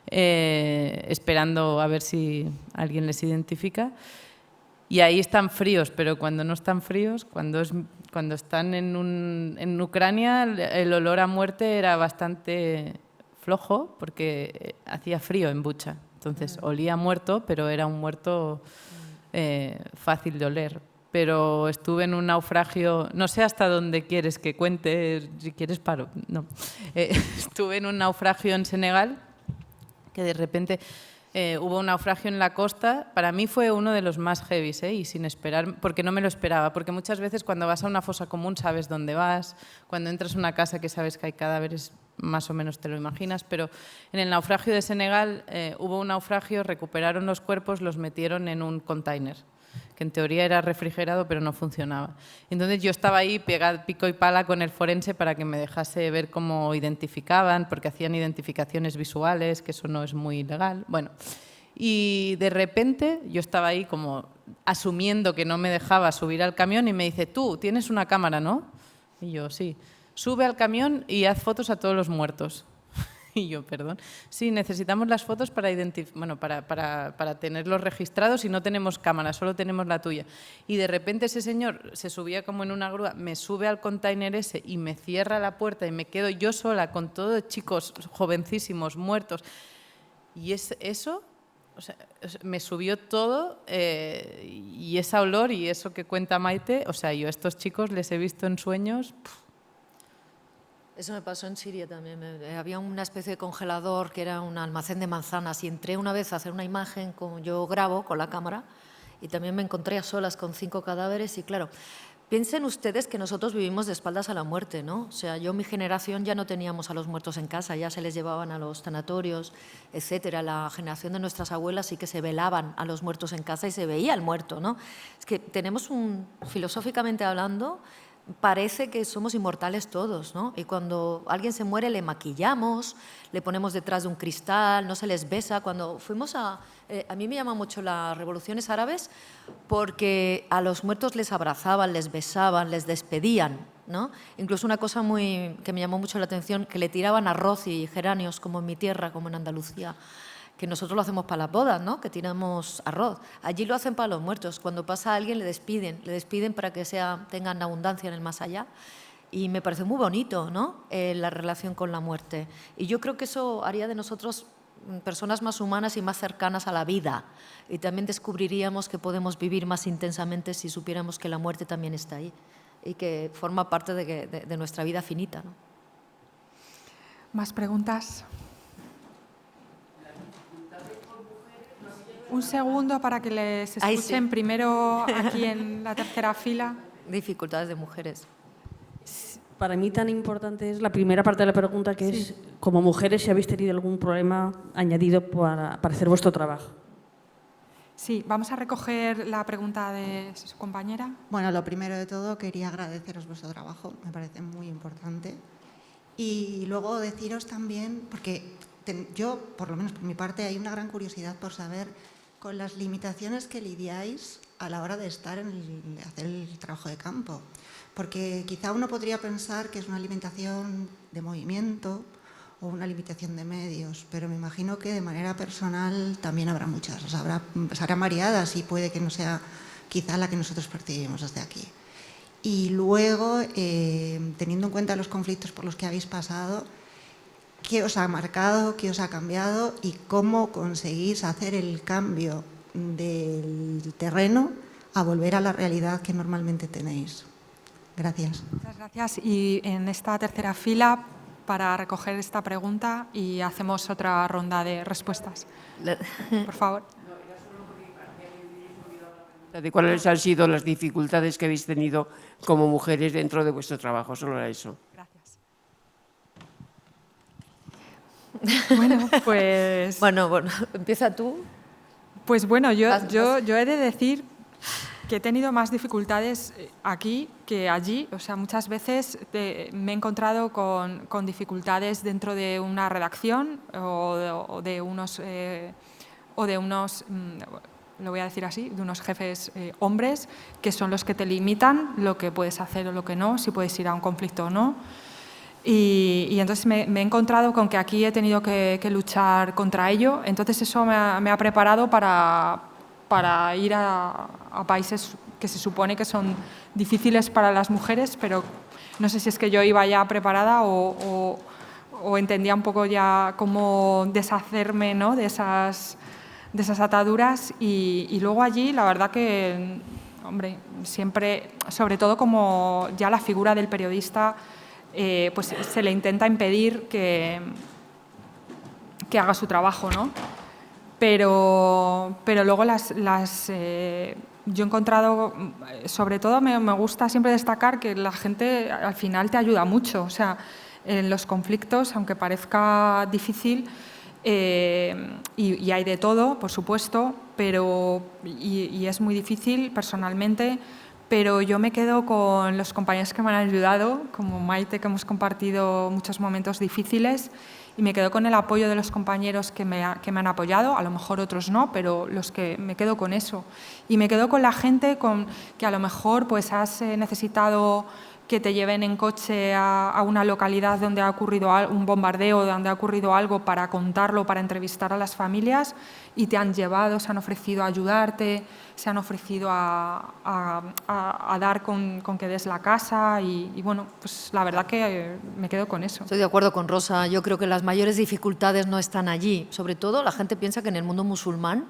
esperando a ver si alguien les identifica. Y ahí están fríos, pero cuando no están fríos, cuando están en Ucrania, el olor a muerte era bastante flojo porque hacía frío en Bucha. Entonces olía muerto, pero era un muerto fácil de oler. Pero estuve en un naufragio, no sé hasta dónde quieres que cuente, si quieres paro, no. Estuve en un naufragio en Senegal, que de repente hubo un naufragio en la costa. Para mí fue uno de los más heavies, y sin esperar, porque no me lo esperaba. Porque muchas veces cuando vas a una fosa común sabes dónde vas, cuando entras a una casa que sabes que hay cadáveres, más o menos te lo imaginas, pero en el naufragio de Senegal hubo un naufragio, recuperaron los cuerpos, los metieron en un container, que en teoría era refrigerado, pero no funcionaba. Entonces yo estaba ahí pegada pico y pala con el forense para que me dejase ver cómo identificaban, porque hacían identificaciones visuales, que eso no es muy legal. Bueno, y de repente yo estaba ahí como asumiendo que no me dejaba subir al camión y me dice, tú, tienes una cámara, ¿no? Y yo, sí. Sube al camión y haz fotos a todos los muertos. Y yo, perdón. Sí, necesitamos las fotos para tenerlos registrados y no tenemos cámara, solo tenemos la tuya. Y de repente ese señor se subía como en una grúa, me sube al container ese y me cierra la puerta y me quedo yo sola con todos chicos jovencísimos muertos. Y eso, o sea, me subió todo, y ese olor y eso que cuenta Maite, o sea, yo a estos chicos les he visto en sueños. Eso me pasó en Siria también. Había una especie de congelador que era un almacén de manzanas y entré una vez a hacer una imagen, como yo grabo con la cámara, y también me encontré a solas con 5 cadáveres y claro, piensen ustedes que nosotros vivimos de espaldas a la muerte, ¿no? O sea, yo, mi generación, ya no teníamos a los muertos en casa, ya se les llevaban a los tanatorios, etcétera. La generación de nuestras abuelas sí que se velaban a los muertos en casa y se veía el muerto, ¿no? Es que tenemos filosóficamente hablando, parece que somos inmortales todos, ¿no? Y cuando alguien se muere le maquillamos, le ponemos detrás de un cristal, no se les besa. Cuando fuimos a mí me llama mucho las revoluciones árabes porque a los muertos les abrazaban, les besaban, les despedían, ¿no? Incluso una cosa que me llamó mucho la atención, que le tiraban arroz y geranios, como en mi tierra, como en Andalucía, que nosotros lo hacemos para las bodas, ¿no? Que tiramos arroz. Allí lo hacen para los muertos. Cuando pasa a alguien le despiden para que tengan abundancia en el más allá. Y me parece muy bonito, ¿no? La relación con la muerte. Y yo creo que eso haría de nosotros personas más humanas y más cercanas a la vida. Y también descubriríamos que podemos vivir más intensamente si supiéramos que la muerte también está ahí y que forma parte de nuestra vida finita, ¿no? ¿Más preguntas? Un segundo para que les escuchen. Sí. Primero aquí en la tercera fila. Dificultades de mujeres. Para mí tan importante es la primera parte de la pregunta, que es, como mujeres, si habéis tenido algún problema añadido para hacer vuestro trabajo. Sí, vamos a recoger la pregunta de su compañera. Bueno, lo primero de todo, quería agradeceros vuestro trabajo, me parece muy importante. Y luego deciros también, porque yo, por lo menos por mi parte, hay una gran curiosidad por saber con las limitaciones que lidiáis a la hora de hacer el trabajo de campo. Porque quizá uno podría pensar que es una limitación de movimiento o una limitación de medios, pero me imagino que de manera personal también habrá muchas, o sea, serán variadas y puede que no sea quizá la que nosotros percibimos desde aquí. Y luego, teniendo en cuenta los conflictos por los que habéis pasado, ¿qué os ha marcado, qué os ha cambiado y cómo conseguís hacer el cambio del terreno a volver a la realidad que normalmente tenéis? Gracias. Muchas gracias. Y en esta tercera fila, para recoger esta pregunta, y hacemos otra ronda de respuestas. Por favor. ¿De cuáles han sido las dificultades que habéis tenido como mujeres dentro de vuestro trabajo? Solo era eso. Gracias. Bueno, pues... Bueno, empieza tú. Pues bueno, yo he de decir que he tenido más dificultades aquí que allí. O sea, muchas veces me he encontrado con dificultades dentro de una redacción o de unos, lo voy a decir así, de unos jefes hombres que son los que te limitan lo que puedes hacer o lo que no, si puedes ir a un conflicto o no. Y entonces me he encontrado con que aquí he tenido que luchar contra ello. Entonces eso me ha preparado para ir a países que se supone que son difíciles para las mujeres, pero no sé si es que yo iba ya preparada o entendía un poco ya cómo deshacerme, ¿no?, de esas ataduras. Y luego allí, la verdad que, hombre, siempre, sobre todo como ya la figura del periodista, pues se le intenta impedir que haga su trabajo, ¿no? pero luego yo he encontrado, sobre todo me gusta siempre destacar que la gente al final te ayuda mucho, o sea, en los conflictos, aunque parezca difícil, y hay de todo, por supuesto, y es muy difícil personalmente, pero yo me quedo con los compañeros que me han ayudado, como Maite, que hemos compartido muchos momentos difíciles, y me quedo con el apoyo de los compañeros que me han apoyado, a lo mejor otros no, pero los que me quedo con eso. Y me quedo con la gente que a lo mejor pues has necesitado que te lleven en coche a una localidad donde ha ocurrido un bombardeo, donde ha ocurrido algo, para contarlo, para entrevistar a las familias, y te han llevado, se han ofrecido a ayudarte, se han ofrecido a dar con que des la casa y bueno, pues la verdad que me quedo con eso. Estoy de acuerdo con Rosa, yo creo que las mayores dificultades no están allí. Sobre todo la gente piensa que en el mundo musulmán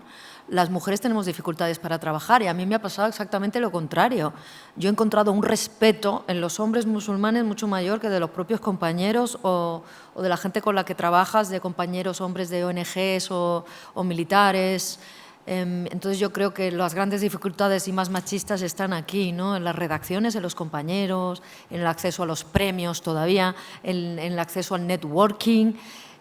las mujeres tenemos dificultades para trabajar y a mí me ha pasado exactamente lo contrario. Yo he encontrado un respeto en los hombres musulmanes mucho mayor que de los propios compañeros o de la gente con la que trabajas, de compañeros hombres de ONGs o militares. Entonces yo creo que las grandes dificultades y más machistas están aquí, ¿no? En las redacciones, en los compañeros, en el acceso a los premios todavía, en el acceso al networking,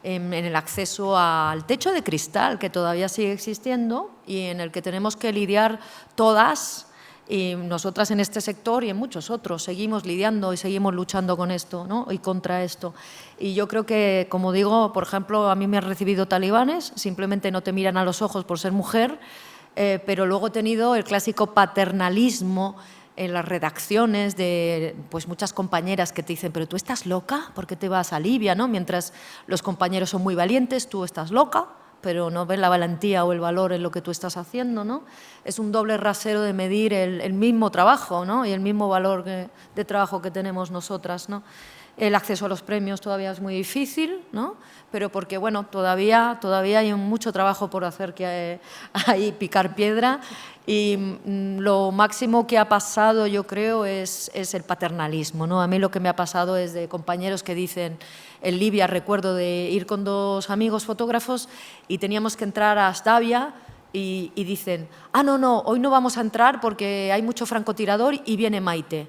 en el acceso al techo de cristal que todavía sigue existiendo y en el que tenemos que lidiar todas, y nosotras en este sector y en muchos otros seguimos lidiando y seguimos luchando con esto, ¿no? Y contra esto. Y yo creo que, como digo, por ejemplo, a mí me han recibido talibanes, simplemente no te miran a los ojos por ser mujer, pero luego he tenido el clásico paternalismo en las redacciones de pues muchas compañeras que te dicen, pero tú estás loca, ¿por qué te vas a Libia? ¿No? Mientras los compañeros son muy valientes, tú estás loca, pero no ven la valentía o el valor en lo que tú estás haciendo, ¿no? Es un doble rasero de medir el mismo trabajo, ¿no? Y el mismo valor de trabajo que tenemos nosotras, ¿no? El acceso a los premios todavía es muy difícil, ¿no? Pero porque, bueno, todavía hay mucho trabajo por hacer, que hay picar piedra, y lo máximo que ha pasado, yo creo, es el paternalismo, ¿no? A mí lo que me ha pasado es de compañeros que dicen, en Libia recuerdo de ir con 2 amigos fotógrafos y teníamos que entrar a Asdabia y dicen, no, hoy no vamos a entrar porque hay mucho francotirador y viene Maite.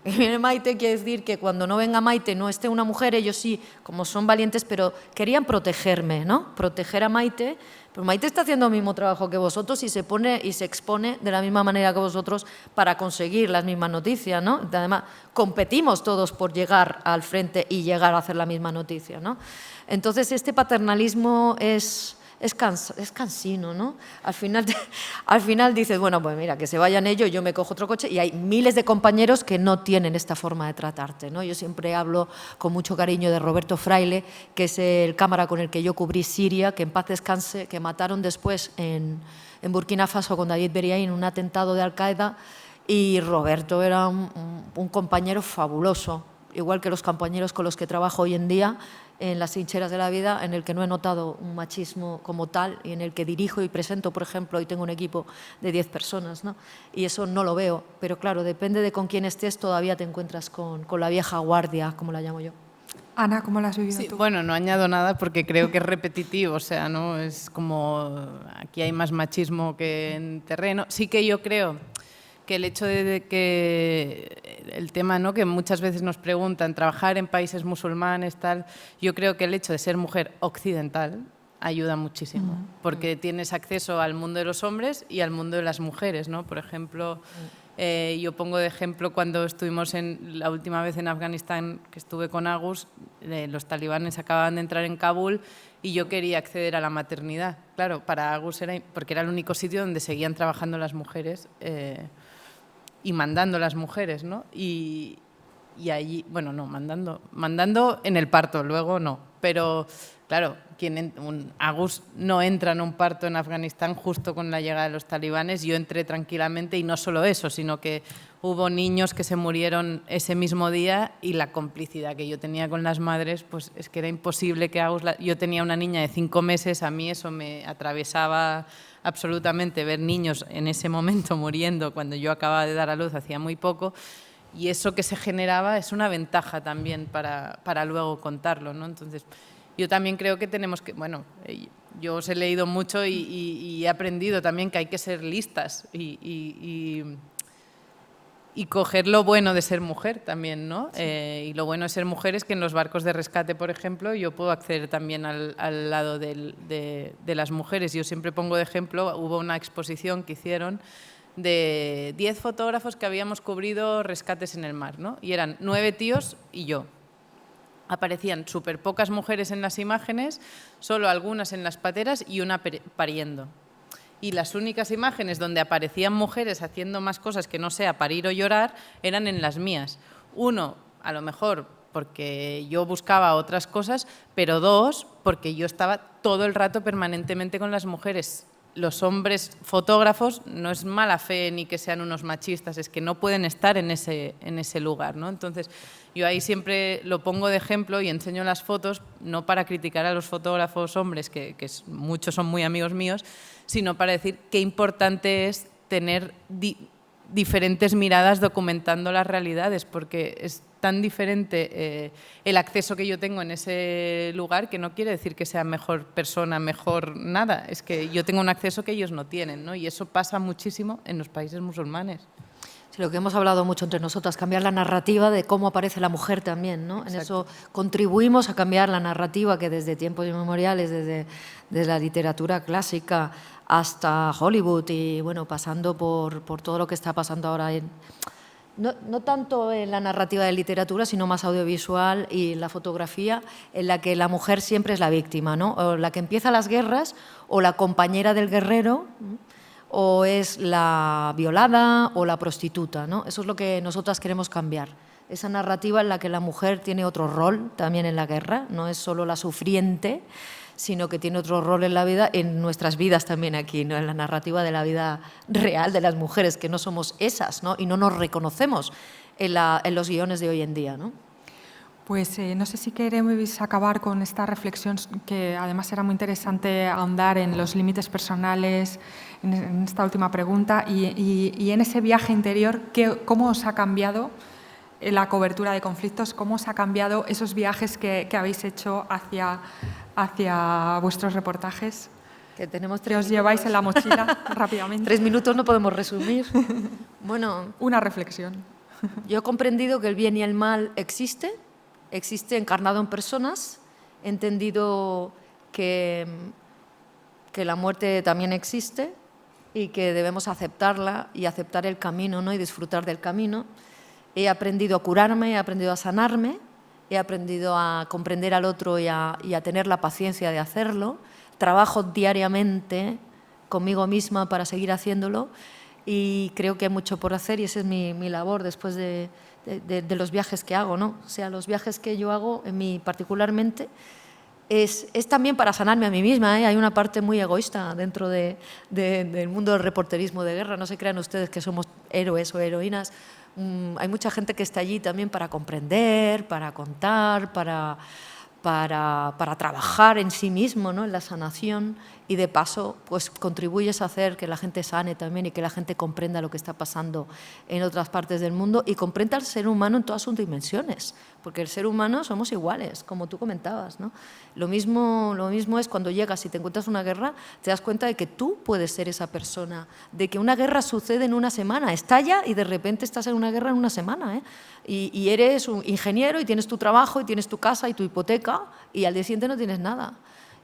Y viene Maite quiere decir que cuando no venga Maite, no esté una mujer, ellos sí, como son valientes, pero querían protegerme, ¿no? Proteger a Maite. Pero Maite está haciendo el mismo trabajo que vosotros y se pone y se expone de la misma manera que vosotros para conseguir las mismas noticias, ¿no? Además, competimos todos por llegar al frente y llegar a hacer la misma noticia, ¿no? Entonces, este paternalismo es cansino, ¿no? Al final dices, bueno, pues mira, que se vayan ellos, yo me cojo otro coche, y hay miles de compañeros que no tienen esta forma de tratarte, ¿no? Yo siempre hablo con mucho cariño de Roberto Fraile, que es el cámara con el que yo cubrí Siria, que en paz descanse, que mataron después en Burkina Faso con David Beriaín en un atentado de Al-Qaeda, y Roberto era un compañero fabuloso, igual que los compañeros con los que trabajo hoy en día, en las trincheras de la vida, en el que no he notado un machismo como tal y en el que dirijo y presento, por ejemplo, hoy tengo un equipo de 10 personas, ¿no? Y eso no lo veo, pero claro, depende de con quién estés, todavía te encuentras con la vieja guardia, como la llamo yo. Ana, ¿cómo la has vivido tú? Bueno, no añado nada porque creo que es repetitivo, o sea, ¿no? Es como aquí hay más machismo que en terreno. Sí que yo creo que el hecho de que el tema, ¿no?, que muchas veces nos preguntan, trabajar en países musulmanes, tal, yo creo que el hecho de ser mujer occidental ayuda muchísimo, porque tienes acceso al mundo de los hombres y al mundo de las mujeres, ¿no? Por ejemplo, yo pongo de ejemplo cuando estuvimos la última vez en Afganistán, que estuve con Agus, los talibanes acababan de entrar en Kabul y yo quería acceder a la maternidad. Claro, para Agus era porque era el único sitio donde seguían trabajando las mujeres y mandando las mujeres, ¿no? Y allí, bueno, no, mandando en el parto, luego no, pero claro, Agus no entra en un parto en Afganistán justo con la llegada de los talibanes, yo entré tranquilamente y no solo eso, sino que hubo niños que se murieron ese mismo día y la complicidad que yo tenía con las madres, pues es que era imposible que Agus... Yo tenía una niña de 5 meses, a mí eso me atravesaba absolutamente, ver niños en ese momento muriendo cuando yo acababa de dar a luz hacía muy poco, y eso que se generaba es una ventaja también para luego contarlo, ¿no? Entonces, yo también creo que tenemos que, bueno, Yo os he leído mucho y he aprendido también que hay que ser listas y coger lo bueno de ser mujer también, ¿no? Sí. Y lo bueno de ser mujer es que en los barcos de rescate, por ejemplo, yo puedo acceder también al lado de las mujeres. Yo siempre pongo de ejemplo, hubo una exposición que hicieron de 10 fotógrafos que habíamos cubrido rescates en el mar, ¿no? Y eran 9 tíos y yo. Aparecían súper pocas mujeres en las imágenes, solo algunas en las pateras y una pariendo. Y las únicas imágenes donde aparecían mujeres haciendo más cosas que no sea parir o llorar eran en las mías. Uno, a lo mejor porque yo buscaba otras cosas, pero dos, porque yo estaba todo el rato permanentemente con las mujeres. Los hombres fotógrafos no es mala fe ni que sean unos machistas, es que no pueden estar en ese lugar, ¿no? Entonces, yo ahí siempre lo pongo de ejemplo y enseño las fotos, no para criticar a los fotógrafos hombres, que muchos son muy amigos míos, sino para decir qué importante es tener diferentes miradas documentando las realidades, porque es tan diferente el acceso que yo tengo en ese lugar que no quiere decir que sea mejor persona, mejor nada, es que yo tengo un acceso que ellos no tienen, ¿no? Y eso pasa muchísimo en los países musulmanes. Sí, lo que hemos hablado mucho entre nosotras, cambiar la narrativa de cómo aparece la mujer también, ¿no? En eso contribuimos a cambiar la narrativa que desde tiempos inmemoriales, desde la literatura clásica hasta Hollywood y bueno, pasando por todo lo que está pasando ahora no tanto en la narrativa de literatura, sino más audiovisual y la fotografía, en la que la mujer siempre es la víctima, ¿no? O la que empieza las guerras o la compañera del guerrero, o es la violada o la prostituta, ¿no? Eso es lo que nosotras queremos cambiar. Esa narrativa en la que la mujer tiene otro rol también en la guerra, no es solo la sufriente, sino que tiene otro rol en la vida, en nuestras vidas también aquí, ¿no? En la narrativa de la vida real de las mujeres, que no somos esas, ¿no? Y no nos reconocemos en los guiones de hoy en día, ¿no? Pues no sé si queréis acabar con esta reflexión, que además era muy interesante ahondar en los límites personales, en esta última pregunta, y en ese viaje interior, ¿cómo os ha cambiado la cobertura de conflictos? ¿Cómo os ha cambiado esos viajes que habéis hecho hacia vuestros reportajes? Que tenemos que os lleváis en la mochila rápidamente. 3 minutos no podemos resumir. Bueno, una reflexión. Yo he comprendido que el bien y el mal existe encarnado en personas, he entendido que la muerte también existe y que debemos aceptarla y aceptar el camino, ¿no? Y disfrutar del camino. He aprendido a curarme, he aprendido a sanarme, he aprendido a comprender al otro y a tener la paciencia de hacerlo. Trabajo diariamente conmigo misma para seguir haciéndolo y creo que hay mucho por hacer y esa es mi labor después de los viajes que hago, ¿no? O sea, los viajes que yo hago en mí particularmente es también para sanarme a mí misma, ¿eh? Hay una parte muy egoísta dentro del mundo del reporterismo de guerra, no se crean ustedes que somos héroes o heroínas. Hay mucha gente que está allí también para comprender, para contar, para trabajar en sí mismo, ¿no? En la sanación y de paso pues contribuyes a hacer que la gente sane también y que la gente comprenda lo que está pasando en otras partes del mundo y comprenda al ser humano en todas sus dimensiones, porque el ser humano somos iguales, como tú comentabas, ¿no? Lo mismo es cuando llegas y te encuentras una guerra, te das cuenta de que tú puedes ser esa persona, de que una guerra sucede en una semana, estalla y de repente estás en una guerra en una semana, ¿eh? Y eres un ingeniero y tienes tu trabajo y tienes tu casa y tu hipoteca y al día siguiente no tienes nada.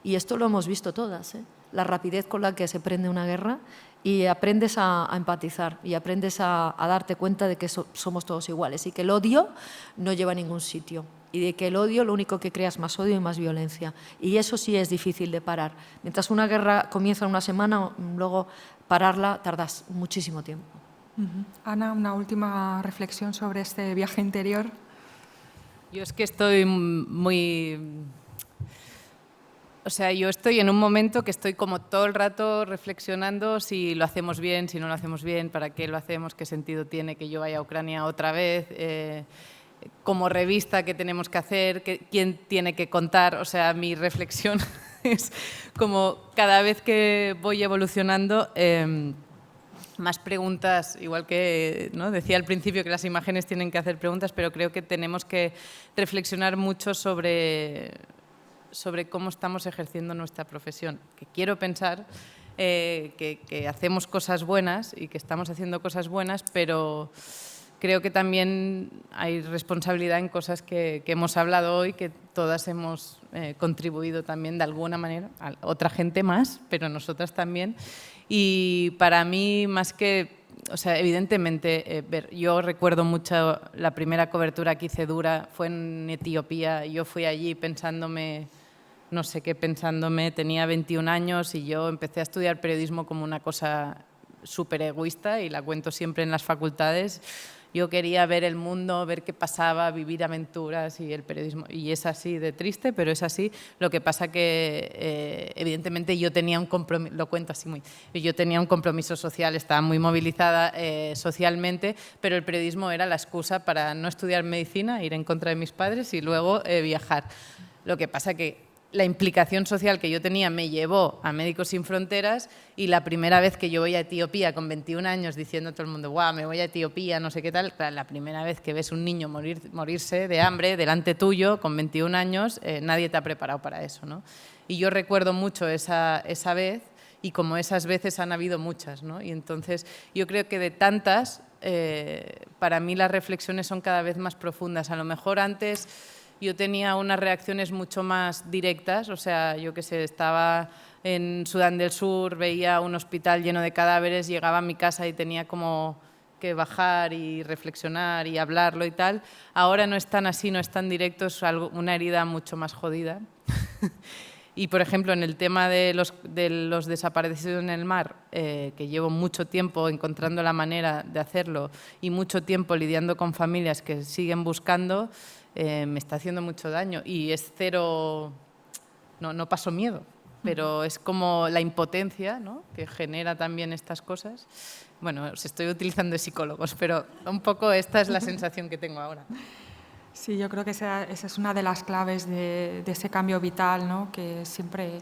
Y esto lo hemos visto todas, ¿eh? La rapidez con la que se prende una guerra y aprendes a empatizar y aprendes a darte cuenta de que somos todos iguales y que el odio no lleva a ningún sitio y de que el odio lo único que crea es más odio y más violencia. Y eso sí es difícil de parar. Mientras una guerra comienza en una semana, luego pararla tardas muchísimo tiempo. Ana, una última reflexión sobre este viaje interior. Yo es que estoy muy... O sea, yo estoy en un momento que estoy como todo el rato reflexionando si lo hacemos bien, si no lo hacemos bien, para qué lo hacemos, qué sentido tiene que yo vaya a Ucrania otra vez, como revista qué tenemos que hacer, quién tiene que contar. O sea, mi reflexión es como cada vez que voy evolucionando... más preguntas, igual que, ¿no? Decía al principio que las imágenes tienen que hacer preguntas, pero creo que tenemos que reflexionar mucho sobre sobre cómo estamos ejerciendo nuestra profesión. Que quiero pensar que hacemos cosas buenas y que estamos haciendo cosas buenas, pero creo que también hay responsabilidad en cosas que hemos hablado hoy, que todas hemos contribuido también de alguna manera, a otra gente más, pero nosotras también. Y para mí, más que... O sea, evidentemente, yo recuerdo mucho la primera cobertura que hice dura, fue en Etiopía. Yo fui allí pensándome, no sé qué pensándome, tenía 21 años y yo empecé a estudiar periodismo como una cosa súper egoísta y la cuento siempre en las facultades. Yo quería ver el mundo, ver qué pasaba, vivir aventuras y el periodismo. Y es así de triste, pero es así. Lo que pasa que, evidentemente, yo tenía un compromiso, lo cuento así muy, yo tenía un compromiso social, estaba muy movilizada socialmente, pero el periodismo era la excusa para no estudiar medicina, ir en contra de mis padres y luego viajar. Lo que pasa que la implicación social que yo tenía me llevó a Médicos Sin Fronteras y la primera vez que yo voy a Etiopía con 21 años diciendo a todo el mundo, guau, me voy a Etiopía, no sé qué tal, la primera vez que ves un niño morirse de hambre delante tuyo con 21 años, nadie te ha preparado para eso, ¿no? Y yo recuerdo mucho esa vez y como esas veces han habido muchas, ¿no? Y entonces yo creo que de tantas, para mí las reflexiones son cada vez más profundas. A lo mejor antes yo tenía unas reacciones mucho más directas, o sea, yo qué sé, estaba en Sudán del Sur, veía un hospital lleno de cadáveres, llegaba a mi casa y tenía como que bajar y reflexionar y hablarlo y tal. Ahora no es tan así, no es tan directo, es una herida mucho más jodida. Y, por ejemplo, en el tema de los desaparecidos en el mar, que llevo mucho tiempo encontrando la manera de hacerlo y mucho tiempo lidiando con familias que siguen buscando, me está haciendo mucho daño y es cero, no paso miedo, pero es como la impotencia, ¿no?, que genera también estas cosas. Bueno, os estoy utilizando de psicólogos, pero un poco esta es la sensación que tengo ahora. Sí, yo creo que esa es una de las claves de ese cambio vital, ¿no?, que siempre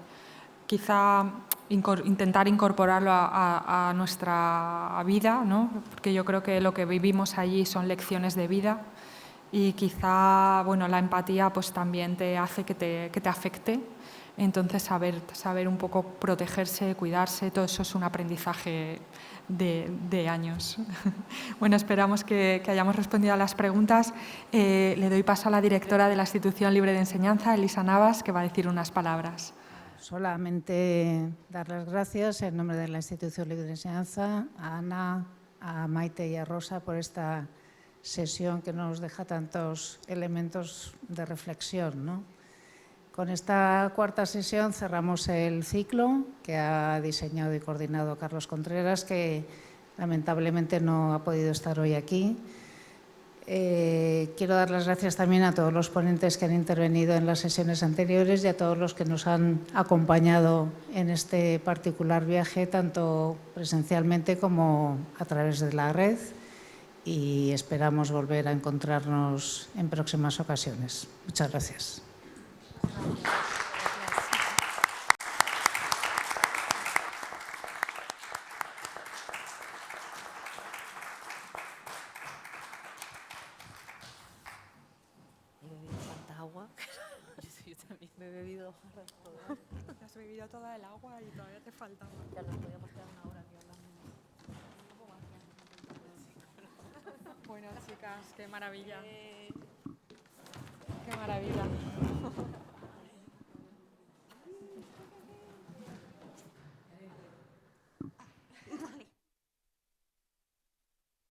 quizá intentar incorporarlo a nuestra vida, ¿no?, porque yo creo que lo que vivimos allí son lecciones de vida. Y quizá, bueno, la empatía pues también te hace que te afecte. Entonces, saber un poco protegerse, cuidarse, todo eso es un aprendizaje de años. Bueno, esperamos que hayamos respondido a las preguntas. Le doy paso a la directora de la Institución Libre de Enseñanza, Elisa Navas, que va a decir unas palabras. Solamente dar las gracias en nombre de la Institución Libre de Enseñanza a Ana, a Maite y a Rosa por esta sesión que nos deja tantos elementos de reflexión, ¿no? Con esta cuarta sesión cerramos el ciclo que ha diseñado y coordinado Carlos Contreras, que lamentablemente no ha podido estar hoy aquí. Quiero dar las gracias también a todos los ponentes que han intervenido en las sesiones anteriores y a todos los que nos han acompañado en este particular viaje, tanto presencialmente como a través de la red. Y esperamos volver a encontrarnos en próximas ocasiones. Muchas gracias. Me he bebido toda. Te has bebido toda el agua y todavía te faltaba. Ya nos podíamos quedar una hora aquí hablando. Bueno, chicas, qué maravilla. Qué maravilla.